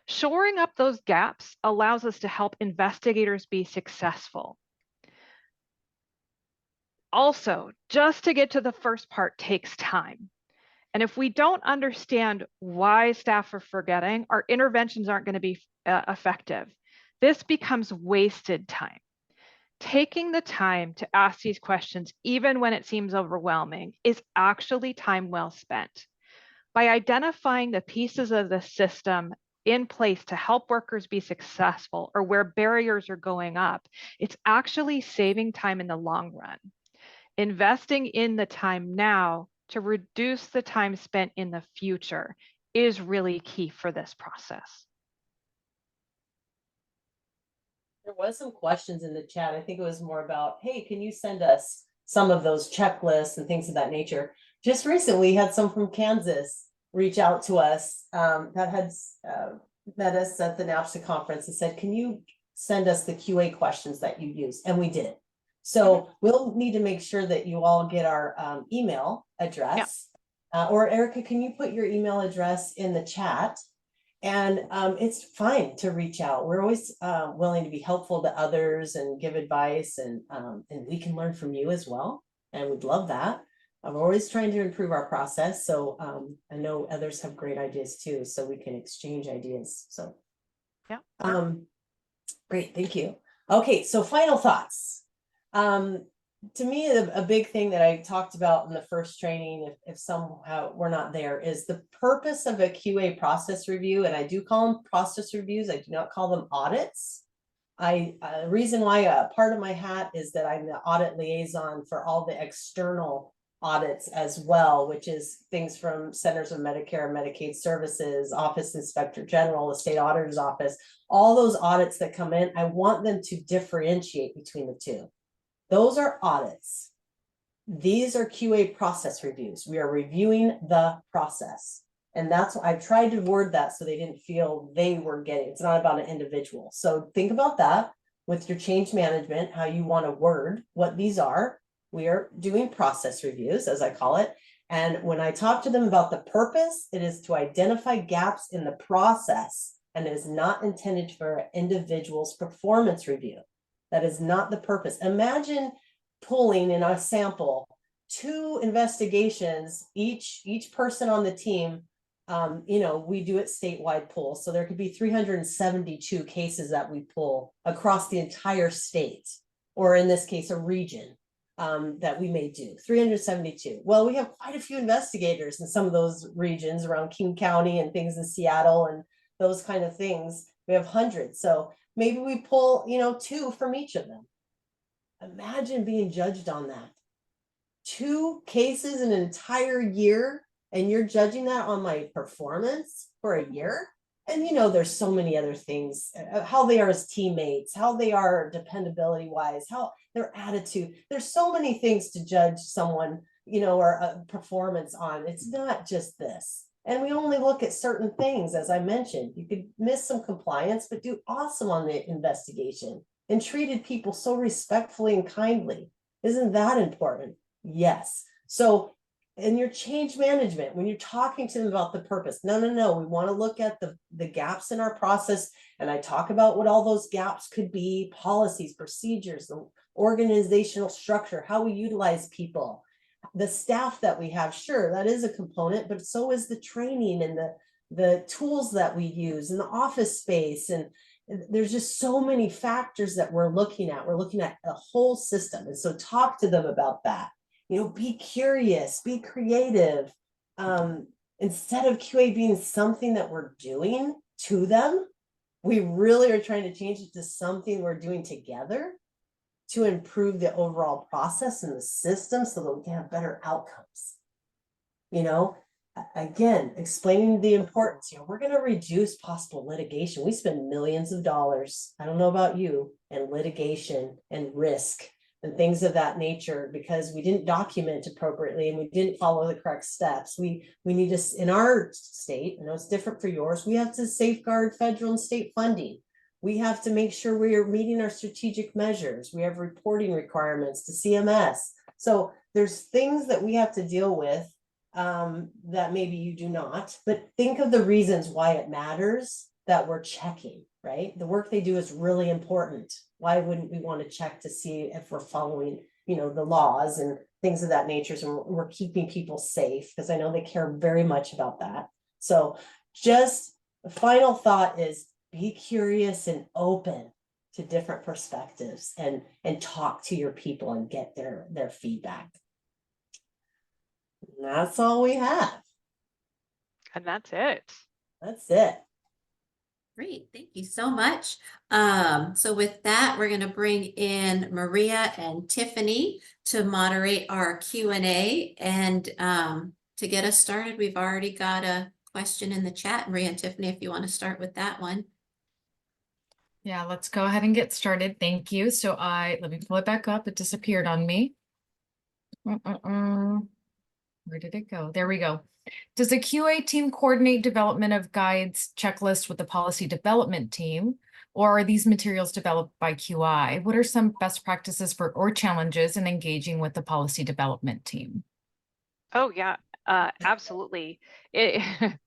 Shoring up those gaps allows us to help investigators be successful. Also, just to get to the first part takes time. And if we don't understand why staff are forgetting, our interventions aren't going to be effective. This becomes wasted time. Taking the time to ask these questions, even when it seems overwhelming, is actually time well spent. By identifying the pieces of the system in place to help workers be successful or where barriers are going up, it's actually saving time in the long run. Investing in the time now to reduce the time spent in the future is really key for this process. There was some questions in the chat. I think it was more about, hey, can you send us some of those checklists and things of that nature? Just recently, we had some from Kansas reach out to us that had met us at the NAPSA conference and said, can you send us the QA questions that you use? And we did. So we'll need to make sure that you all get our email address. Yeah. Or Erica, can you put your email address in the chat? And it's fine to reach out. We're always willing to be helpful to others and give advice, and we can learn from you as well. And we'd love that. I'm always trying to improve our process. So I know others have great ideas too, so we can exchange ideas. So yeah. Great, thank you. Okay, so final thoughts. To me, a big thing that I talked about in the first training, if somehow we're not there, is the purpose of a QA process review. And I do call them process reviews. I do not call them audits. The reason why part of my hat is that I'm the audit liaison for all the external audits as well, which is things from Centers of Medicare and Medicaid Services, Office Inspector General, the State Auditor's Office, all those audits that come in, I want them to differentiate between the two. Those are audits. These are QA process reviews. We are reviewing the process. And that's what I've tried to word that so they didn't feel they were getting, it's not about an individual. So think about that with your change management, how you want to word what these are. We are doing process reviews, as I call it. And when I talk to them about the purpose, it is to identify gaps in the process, and it is not intended for an individual's performance review. That is not the purpose. Imagine pulling in a sample 2 investigations, each person on the team. You know, we do it statewide pull. So there could be 372 cases that we pull across the entire state, or in this case, a region that we may do 372. Well, we have quite a few investigators in some of those regions around King County and things in Seattle and those kind of things. We have hundreds. So maybe we pull, you know, 2 from each of them. Imagine being judged on that. 2 cases in an entire year. And you're judging that on my performance for a year. And you know, there's so many other things, how they are as teammates, how they are dependability wise, how their attitude. There's so many things to judge someone, you know, or a performance on. It's not just this. And we only look at certain things, as I mentioned. You could miss some compliance, but do awesome on the investigation and treated people so respectfully and kindly. Isn't that important? Yes. So in your change management, when you're talking to them about the purpose, no, we want to look at the gaps in our process. And I talk about what all those gaps could be: policies, procedures, the organizational structure, how we utilize people, the staff that we have. Sure, that is a component, but so is the training and the tools that we use in the office space. And there's just so many factors that we're looking at. We're looking at a whole system. And so talk to them about that. You know, be curious, be creative. Instead of QA being something that we're doing to them, we really are trying to change it to something we're doing together to improve the overall process and the system so that we can have better outcomes. You know, again, explaining the importance, you know, we're going to reduce possible litigation. We spend millions of dollars, I don't know about you, in litigation and risk and things of that nature because we didn't document appropriately and we didn't follow the correct steps. We need to, in our state, I know it's different for yours, we have to safeguard federal and state funding. We have to make sure we are meeting our strategic measures. We have reporting requirements to CMS. So there's things that we have to deal with that maybe you do not, but think of the reasons why it matters that we're checking, right? The work they do is really important. Why wouldn't we want to check to see if we're following, you know, the laws and things of that nature? So we're keeping people safe, because I know they care very much about that. So just the final thought is be curious and open to different perspectives and talk to your people and get their feedback. And that's all we have. And that's it. That's it. Great, thank you so much. So with that, we're going to bring in Maria and Tiffany to moderate our Q&A. And to get us started, we've already got a question in the chat. Maria and Tiffany, if you want to start with that one. Yeah, let's go ahead and get started. Thank you. So let me pull it back up. It disappeared on me. Where did it go? There we go. Does the QA team coordinate development of guides, checklists with the policy development team, or are these materials developed by QI? What are some best practices or challenges in engaging with the policy development team? Oh, yeah, absolutely.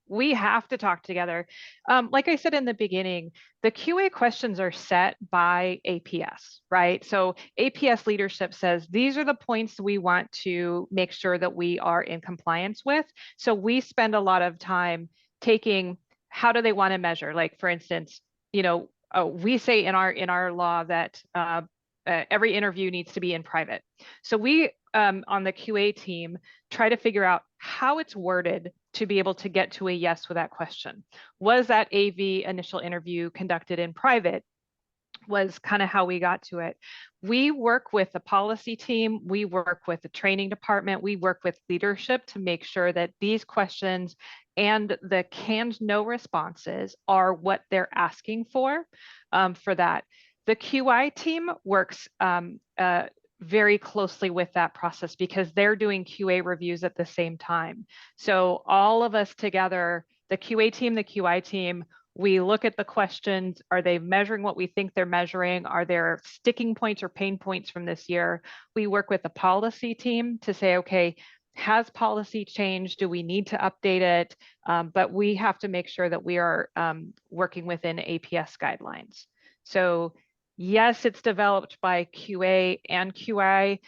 We have to talk together. Like I said in the beginning, the QA questions are set by APS, right? So APS leadership says, these are the points we want to make sure that we are in compliance with. So we spend a lot of time taking, how do they want to measure? Like, for instance, you know, we say in our law that every interview needs to be in private. So we, on the QA team, try to figure out how it's worded to be able to get to a yes with that question. Was that AV initial interview conducted in private? was kind of how we got to it. We work with the policy team, we work with the training department, we work with leadership to make sure that these questions and the canned no responses are what they're asking for that. The QI team works very closely with that process because they're doing QA reviews at the same time. So all of us together, the QA team, the QI team, we look at the questions. Are they measuring what we think they're measuring? Are there sticking points or pain points from this year? We work with the policy team to say, okay, has policy changed? Do we need to update it? But we have to make sure that we are working within APS guidelines. So yes, it's developed by QA and QI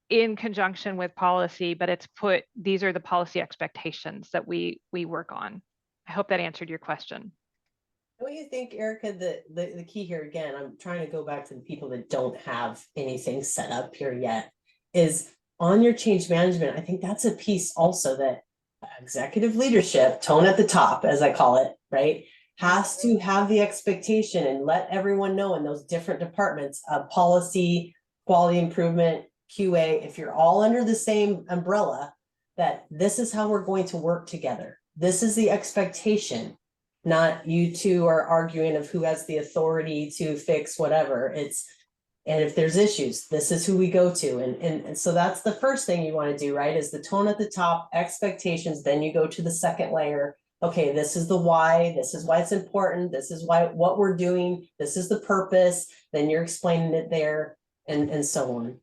in conjunction with policy, but these are the policy expectations that we work on. I hope that answered your question. Don't you think, Erica, the key here, again, I'm trying to go back to the people that don't have anything set up here yet, is on your change management. I think that's a piece also that executive leadership, tone at the top, as I call it, right, has to have the expectation and let everyone know in those different departments of policy, quality improvement, QA, if you're all under the same umbrella, that this is how we're going to work together. This is the expectation. Not you two are arguing of who has the authority to fix whatever. It's, and if there's issues, this is who we go to. And so that's the first thing you want to do, right? Is the tone at the top, expectations. Then you go to the second layer. Okay, this is the why. This is why it's important. This is why what we're doing. This is the purpose. Then you're explaining it there, and so on.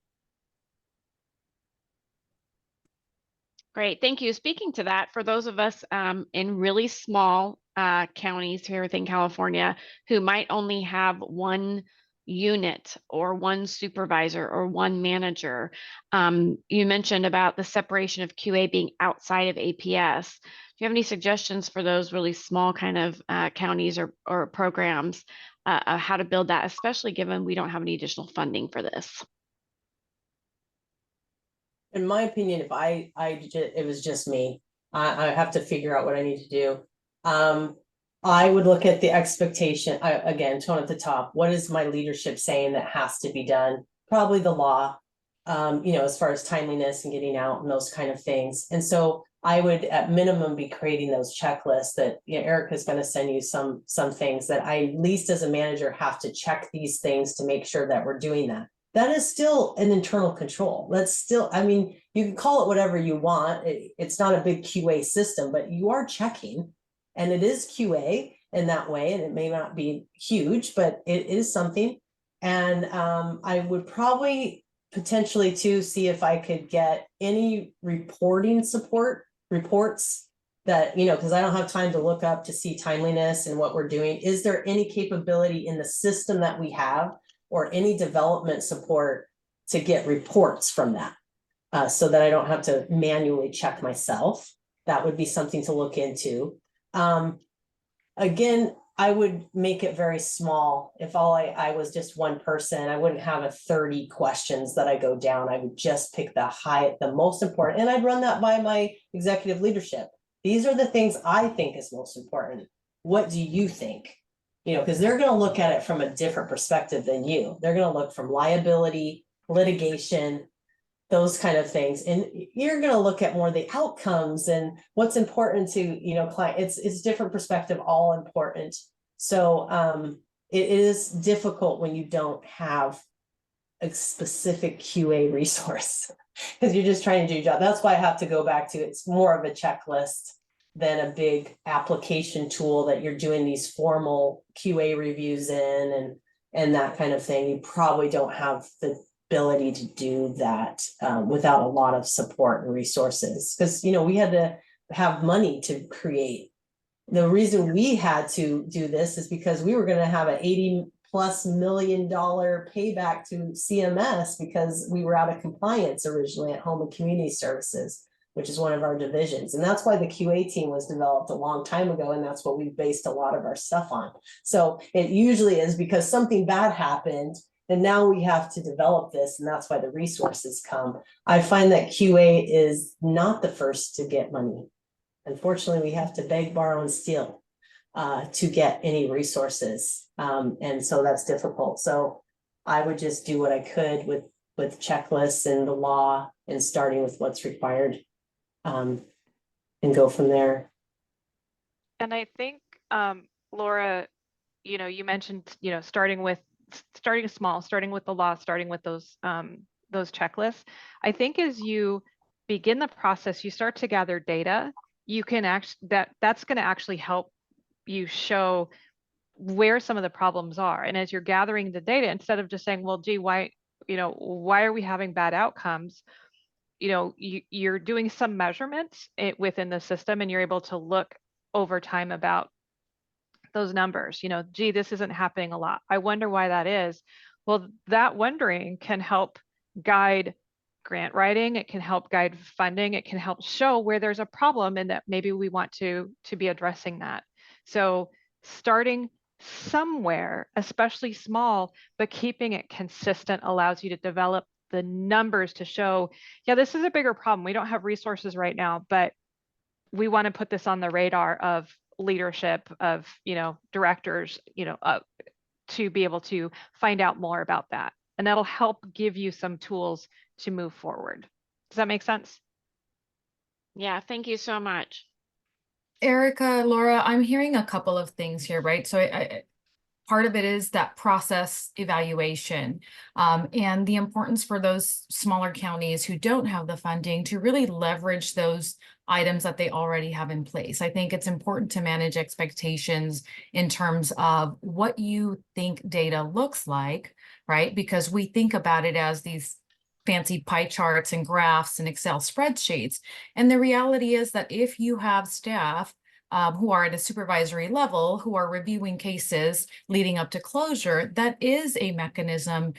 Great, thank you. Speaking to that, for those of us in really small counties here within California who might only have one unit or one supervisor or one manager, you mentioned about the separation of QA being outside of APS. Do you have any suggestions for those really small kind of counties or programs, how to build that, especially given we don't have any additional funding for this? In my opinion, if it was just me, I have to figure out what I need to do. I would look at the expectation, again, tone at the top. What is my leadership saying that has to be done? Probably the law, as far as timeliness and getting out and those kind of things. And so I would at minimum be creating those checklists that, Erica's going to send you some things that I, at least as a manager, have to check these things to make sure that we're doing that. That is still an internal control. That's still, I mean, you can call it whatever you want. It's not a big QA system, but you are checking, and it is QA in that way. And it may not be huge, but it is something. And I would probably potentially too see if I could get any reporting reports that, because I don't have time to look up to see timeliness and what we're doing. Is there any capability in the system that we have, or any development support to get reports from that, so that I don't have to manually check myself? That would be something to look into. Again, I would make it very small. If all I was just one person, I wouldn't have 30 questions that I go down. I would just pick the most important, and I'd run that by my executive leadership. These are the things I think is most important. What do you think? Because they're going to look at it from a different perspective than you. They're going to look from liability, litigation, those kind of things. And you're going to look at more the outcomes and what's important to, client. It's different perspective, all important. So it is difficult when you don't have a specific QA resource because you're just trying to do your job. That's why I have to go back to, it's more of a checklist than a big application tool that you're doing these formal QA reviews in and that kind of thing. You probably don't have the ability to do that without a lot of support and resources, because we had to have money to create. The reason we had to do this is because we were going to have an $80+ million payback to CMS because we were out of compliance originally at Home and Community Services, which is one of our divisions. And that's why the QA team was developed a long time ago. And that's what we based a lot of our stuff on. So it usually is because something bad happened and now we have to develop this, and that's why the resources come. I find that QA is not the first to get money. Unfortunately, we have to beg, borrow, and steal. to get any resources. And so that's difficult. So I would just do what I could with checklists and the law and starting with what's required, and go from there. And I think, Laura, you mentioned, starting small, starting with the law, starting with those checklists. I think as you begin the process, you start to gather data, you can that's going to actually help you show where some of the problems are. And as you're gathering the data, instead of just saying, well, gee, why are we having bad outcomes? You're doing some measurements within the system, and you're able to look over time about those numbers. Gee, this isn't happening a lot. I wonder why that is. Well, that wondering can help guide grant writing. It can help guide funding. It can help show where there's a problem and that maybe we want to be addressing that. So starting somewhere, especially small, but keeping it consistent allows you to develop the numbers to show, yeah, this is a bigger problem. We don't have resources right now, but we want to put this on the radar of leadership, of directors, to be able to find out more about that. And that'll help give you some tools to move forward. Does that make sense? Yeah, thank you so much. Erica, Laura, I'm hearing a couple of things here, right? So part of it is that process evaluation, and the importance for those smaller counties who don't have the funding to really leverage those items that they already have in place. I think it's important to manage expectations in terms of what you think data looks like, right? Because we think about it as these fancy pie charts and graphs and Excel spreadsheets. And the reality is that if you have staff who are at a supervisory level, who are reviewing cases leading up to closure, that is a mechanism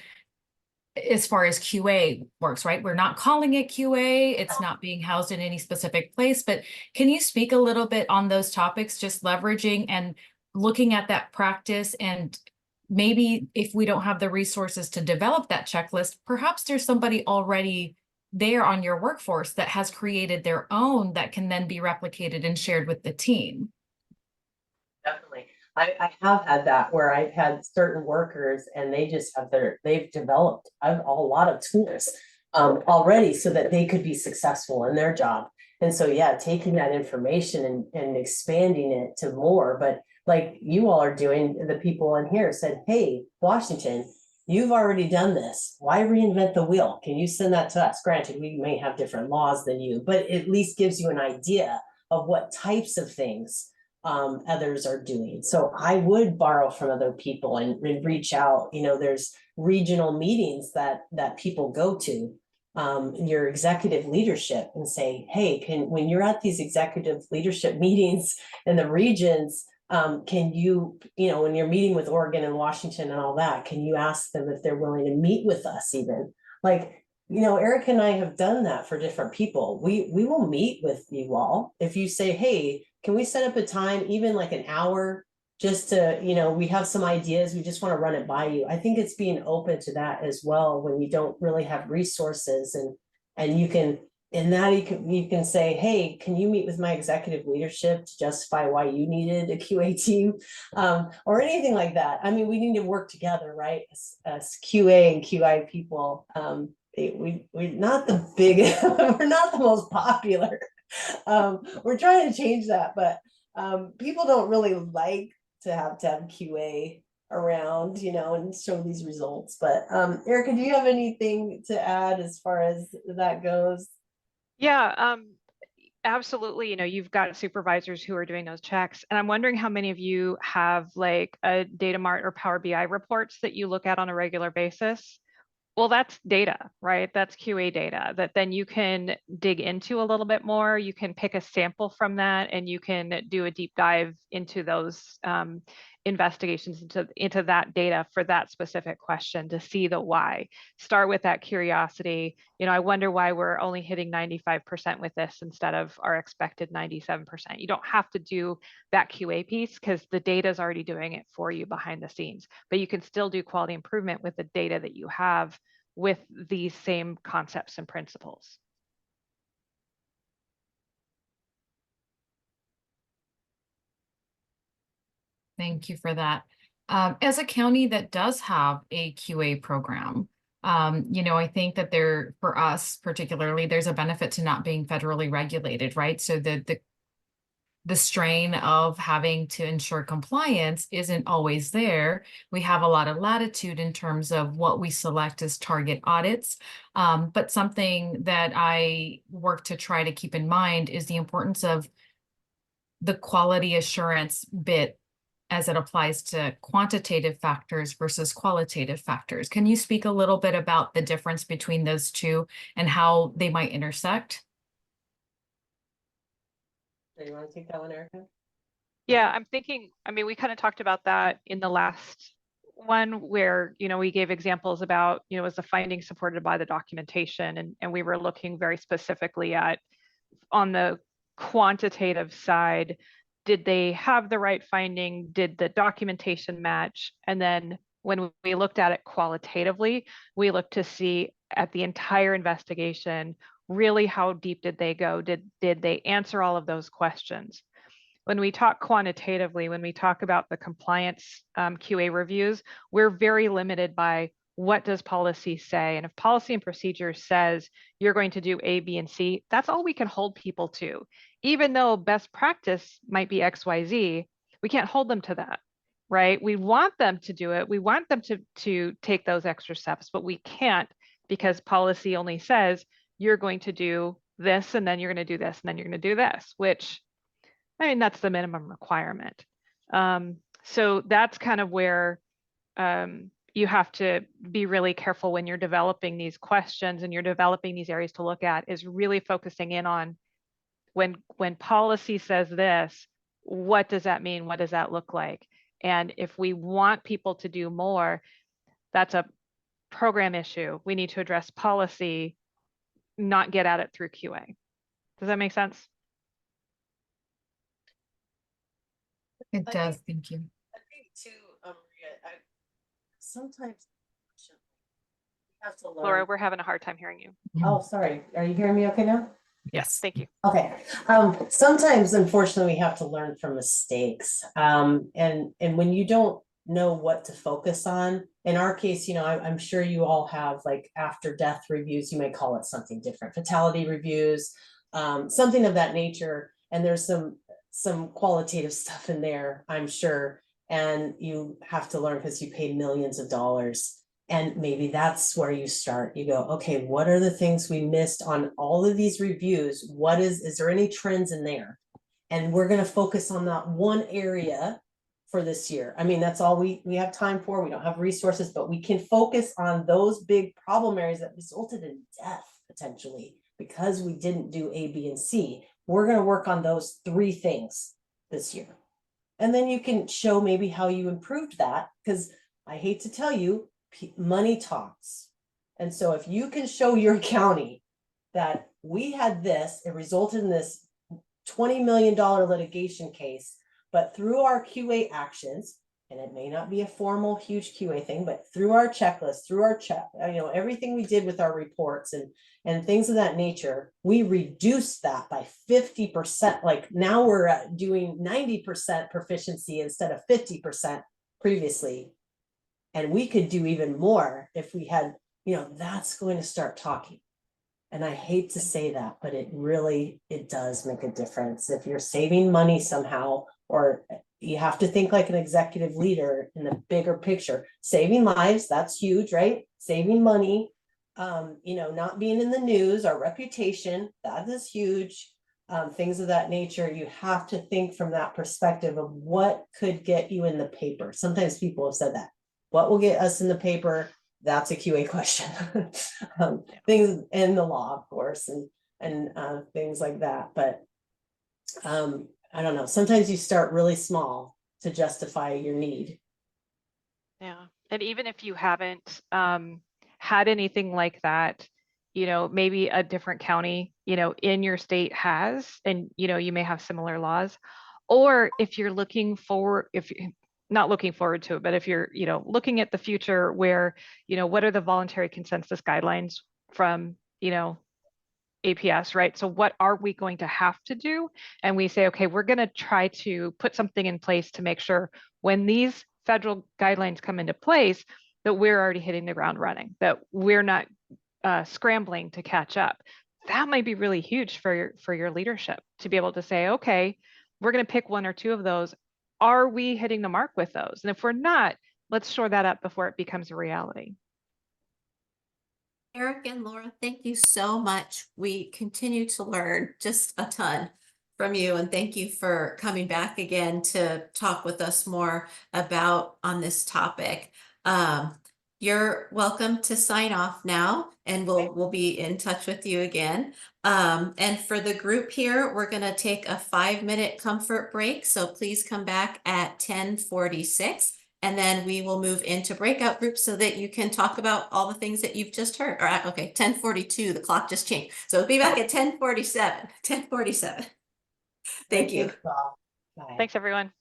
as far as QA works, right? We're not calling it QA. It's not being housed in any specific place, but can you speak a little bit on those topics, just leveraging and looking at that practice? And maybe if we don't have the resources to develop that checklist, perhaps there's somebody already there on your workforce that has created their own that can then be replicated and shared with the team. Definitely. I have had that where I've had certain workers and they just have they've developed a lot of tools already so that they could be successful in their job. And so, yeah, taking that information and expanding it to more, but like you all are doing, the people in here said, hey, Washington, you've already done this. Why reinvent the wheel? Can you send that to us? Granted, we may have different laws than you, but at least gives you an idea of what types of things others are doing. So I would borrow from other people and reach out. There's regional meetings that people go to, your executive leadership, and say, hey, when you're at these executive leadership meetings in the regions, can you, when you're meeting with Oregon and Washington and all that, can you ask them if they're willing to meet with us even? Like, Eric and I have done that for different people. We will meet with you all. If you say, hey, can we set up a time, even like an hour, just to, we have some ideas, we just want to run it by you. I think it's being open to that as well when you don't really have resources, and you can, in that you can say, hey, can you meet with my executive leadership to justify why you needed a QA team, or anything like that. I mean, we need to work together, right? As QA and QI people. We're not the big, we're not the most popular. We're trying to change that, but people don't really like to have QA around, and show these results. But Erica, do you have anything to add as far as that goes? Yeah, absolutely. You've got supervisors who are doing those checks, and I'm wondering how many of you have like a data mart or Power BI reports that you look at on a regular basis. Well, that's data, right? That's QA data that then you can dig into a little bit more. You can pick a sample from that and you can do a deep dive into those investigations into that data for that specific question to see the why. Start with that curiosity. I wonder why we're only hitting 95% with this instead of our expected 97%. You don't have to do that QA piece because the data is already doing it for you behind the scenes, but you can still do quality improvement with the data that you have with these same concepts and principles. Thank you for that. As a county that does have a QA program, I think that for us particularly, there's a benefit to not being federally regulated, right? So the strain of having to ensure compliance isn't always there. We have a lot of latitude in terms of what we select as target audits. But something that I work to try to keep in mind is the importance of the quality assurance bit as it applies to quantitative factors versus qualitative factors. Can you speak a little bit about the difference between those two and how they might intersect? Do you want to take that one, Erica? Yeah, I'm thinking, I mean, we kind of talked about that in the last one where, we gave examples about, was the finding supported by the documentation? And we were looking very specifically at, on the quantitative side, did they have the right finding? Did the documentation match? And then when we looked at it qualitatively, we looked to see at the entire investigation, really how deep did they go? Did they answer all of those questions? When we talk quantitatively, when we talk about the compliance QA reviews, we're very limited by what does policy say? And if policy and procedure says you're going to do A, B, and C, that's all we can hold people to. Even though best practice might be X, Y, Z, we can't hold them to that, right? We want them to do it. We want them to take those extra steps, but we can't because policy only says you're going to do this, and then you're going to do this, and then you're going to do this, which, I mean, that's the minimum requirement. So that's kind of where you have to be really careful when you're developing these questions and you're developing these areas to look at, is really focusing in on when policy says this, what does that mean? What does that look like? And if we want people to do more, that's a program issue. We need to address policy, not get at it through QA. Does that make sense? It I does, think- thank you. I think too, Maria, sometimes we have to learn. Laura, we're having a hard time hearing you. Oh, sorry. Are you hearing me okay now? Yes. Thank you. Okay. Sometimes, unfortunately, we have to learn from mistakes. And when you don't know what to focus on, in our case, I'm sure you all have, like, after death reviews, you may call it something different, fatality reviews, something of that nature. And there's some qualitative stuff in there, I'm sure. And you have to learn because you paid millions of dollars. And maybe that's where you start. You go, okay, what are the things we missed on all of these reviews? Is there any trends in there? And we're going to focus on that one area for this year. I mean, that's all we have time for. We don't have resources, but we can focus on those big problem areas that resulted in death potentially because we didn't do A, B, and C. We're going to work on those 3 things this year. And then you can show maybe how you improved that, because I hate to tell you, money talks. And so if you can show your county that we had this, it resulted in this $20 million litigation case, but through our QA actions, and it may not be a formal huge QA thing, but through our checklist, through our everything we did with our reports and things of that nature, we reduced that by 50%. Like now we're doing 90% proficiency instead of 50% previously. And we could do even more if we had, that's going to start talking. And I hate to say that, but it does make a difference. If you're saving money somehow, or you have to think like an executive leader in the bigger picture, saving lives, that's huge, right? Saving money, not being in the news, our reputation, that is huge. Things of that nature, you have to think from that perspective of what could get you in the paper. Sometimes people have said that. What will get us in the paper? That's a QA question. Things in the law, of course, and things like that. But I don't know. Sometimes you start really small to justify your need. Yeah. And even if you haven't had anything like that, maybe a different county, in your state has, and, you may have similar laws. Or if you're not looking forward to it, but if you're, looking at the future where, what are the voluntary consensus guidelines from, APS, right? So what are we going to have to do? And we say, okay, we're going to try to put something in place to make sure when these federal guidelines come into place, that we're already hitting the ground running, that we're not scrambling to catch up. That might be really huge for your leadership to be able to say, okay, we're going to pick one or two of those. Are we hitting the mark with those? And if we're not, let's shore that up before it becomes a reality. Eric and Laura, thank you so much. We continue to learn just a ton from you, and thank you for coming back again to talk with us more about on this topic. You're welcome to sign off now, and we'll be in touch with you again. And for the group here, we're going to take a 5-minute comfort break. So please come back at 10:46. And then we will move into breakout groups so that you can talk about all the things that you've just heard. All right, okay, 10:42, the clock just changed. So we'll be back at 10:47. 10:47. Thank you. Bye. Thanks, everyone.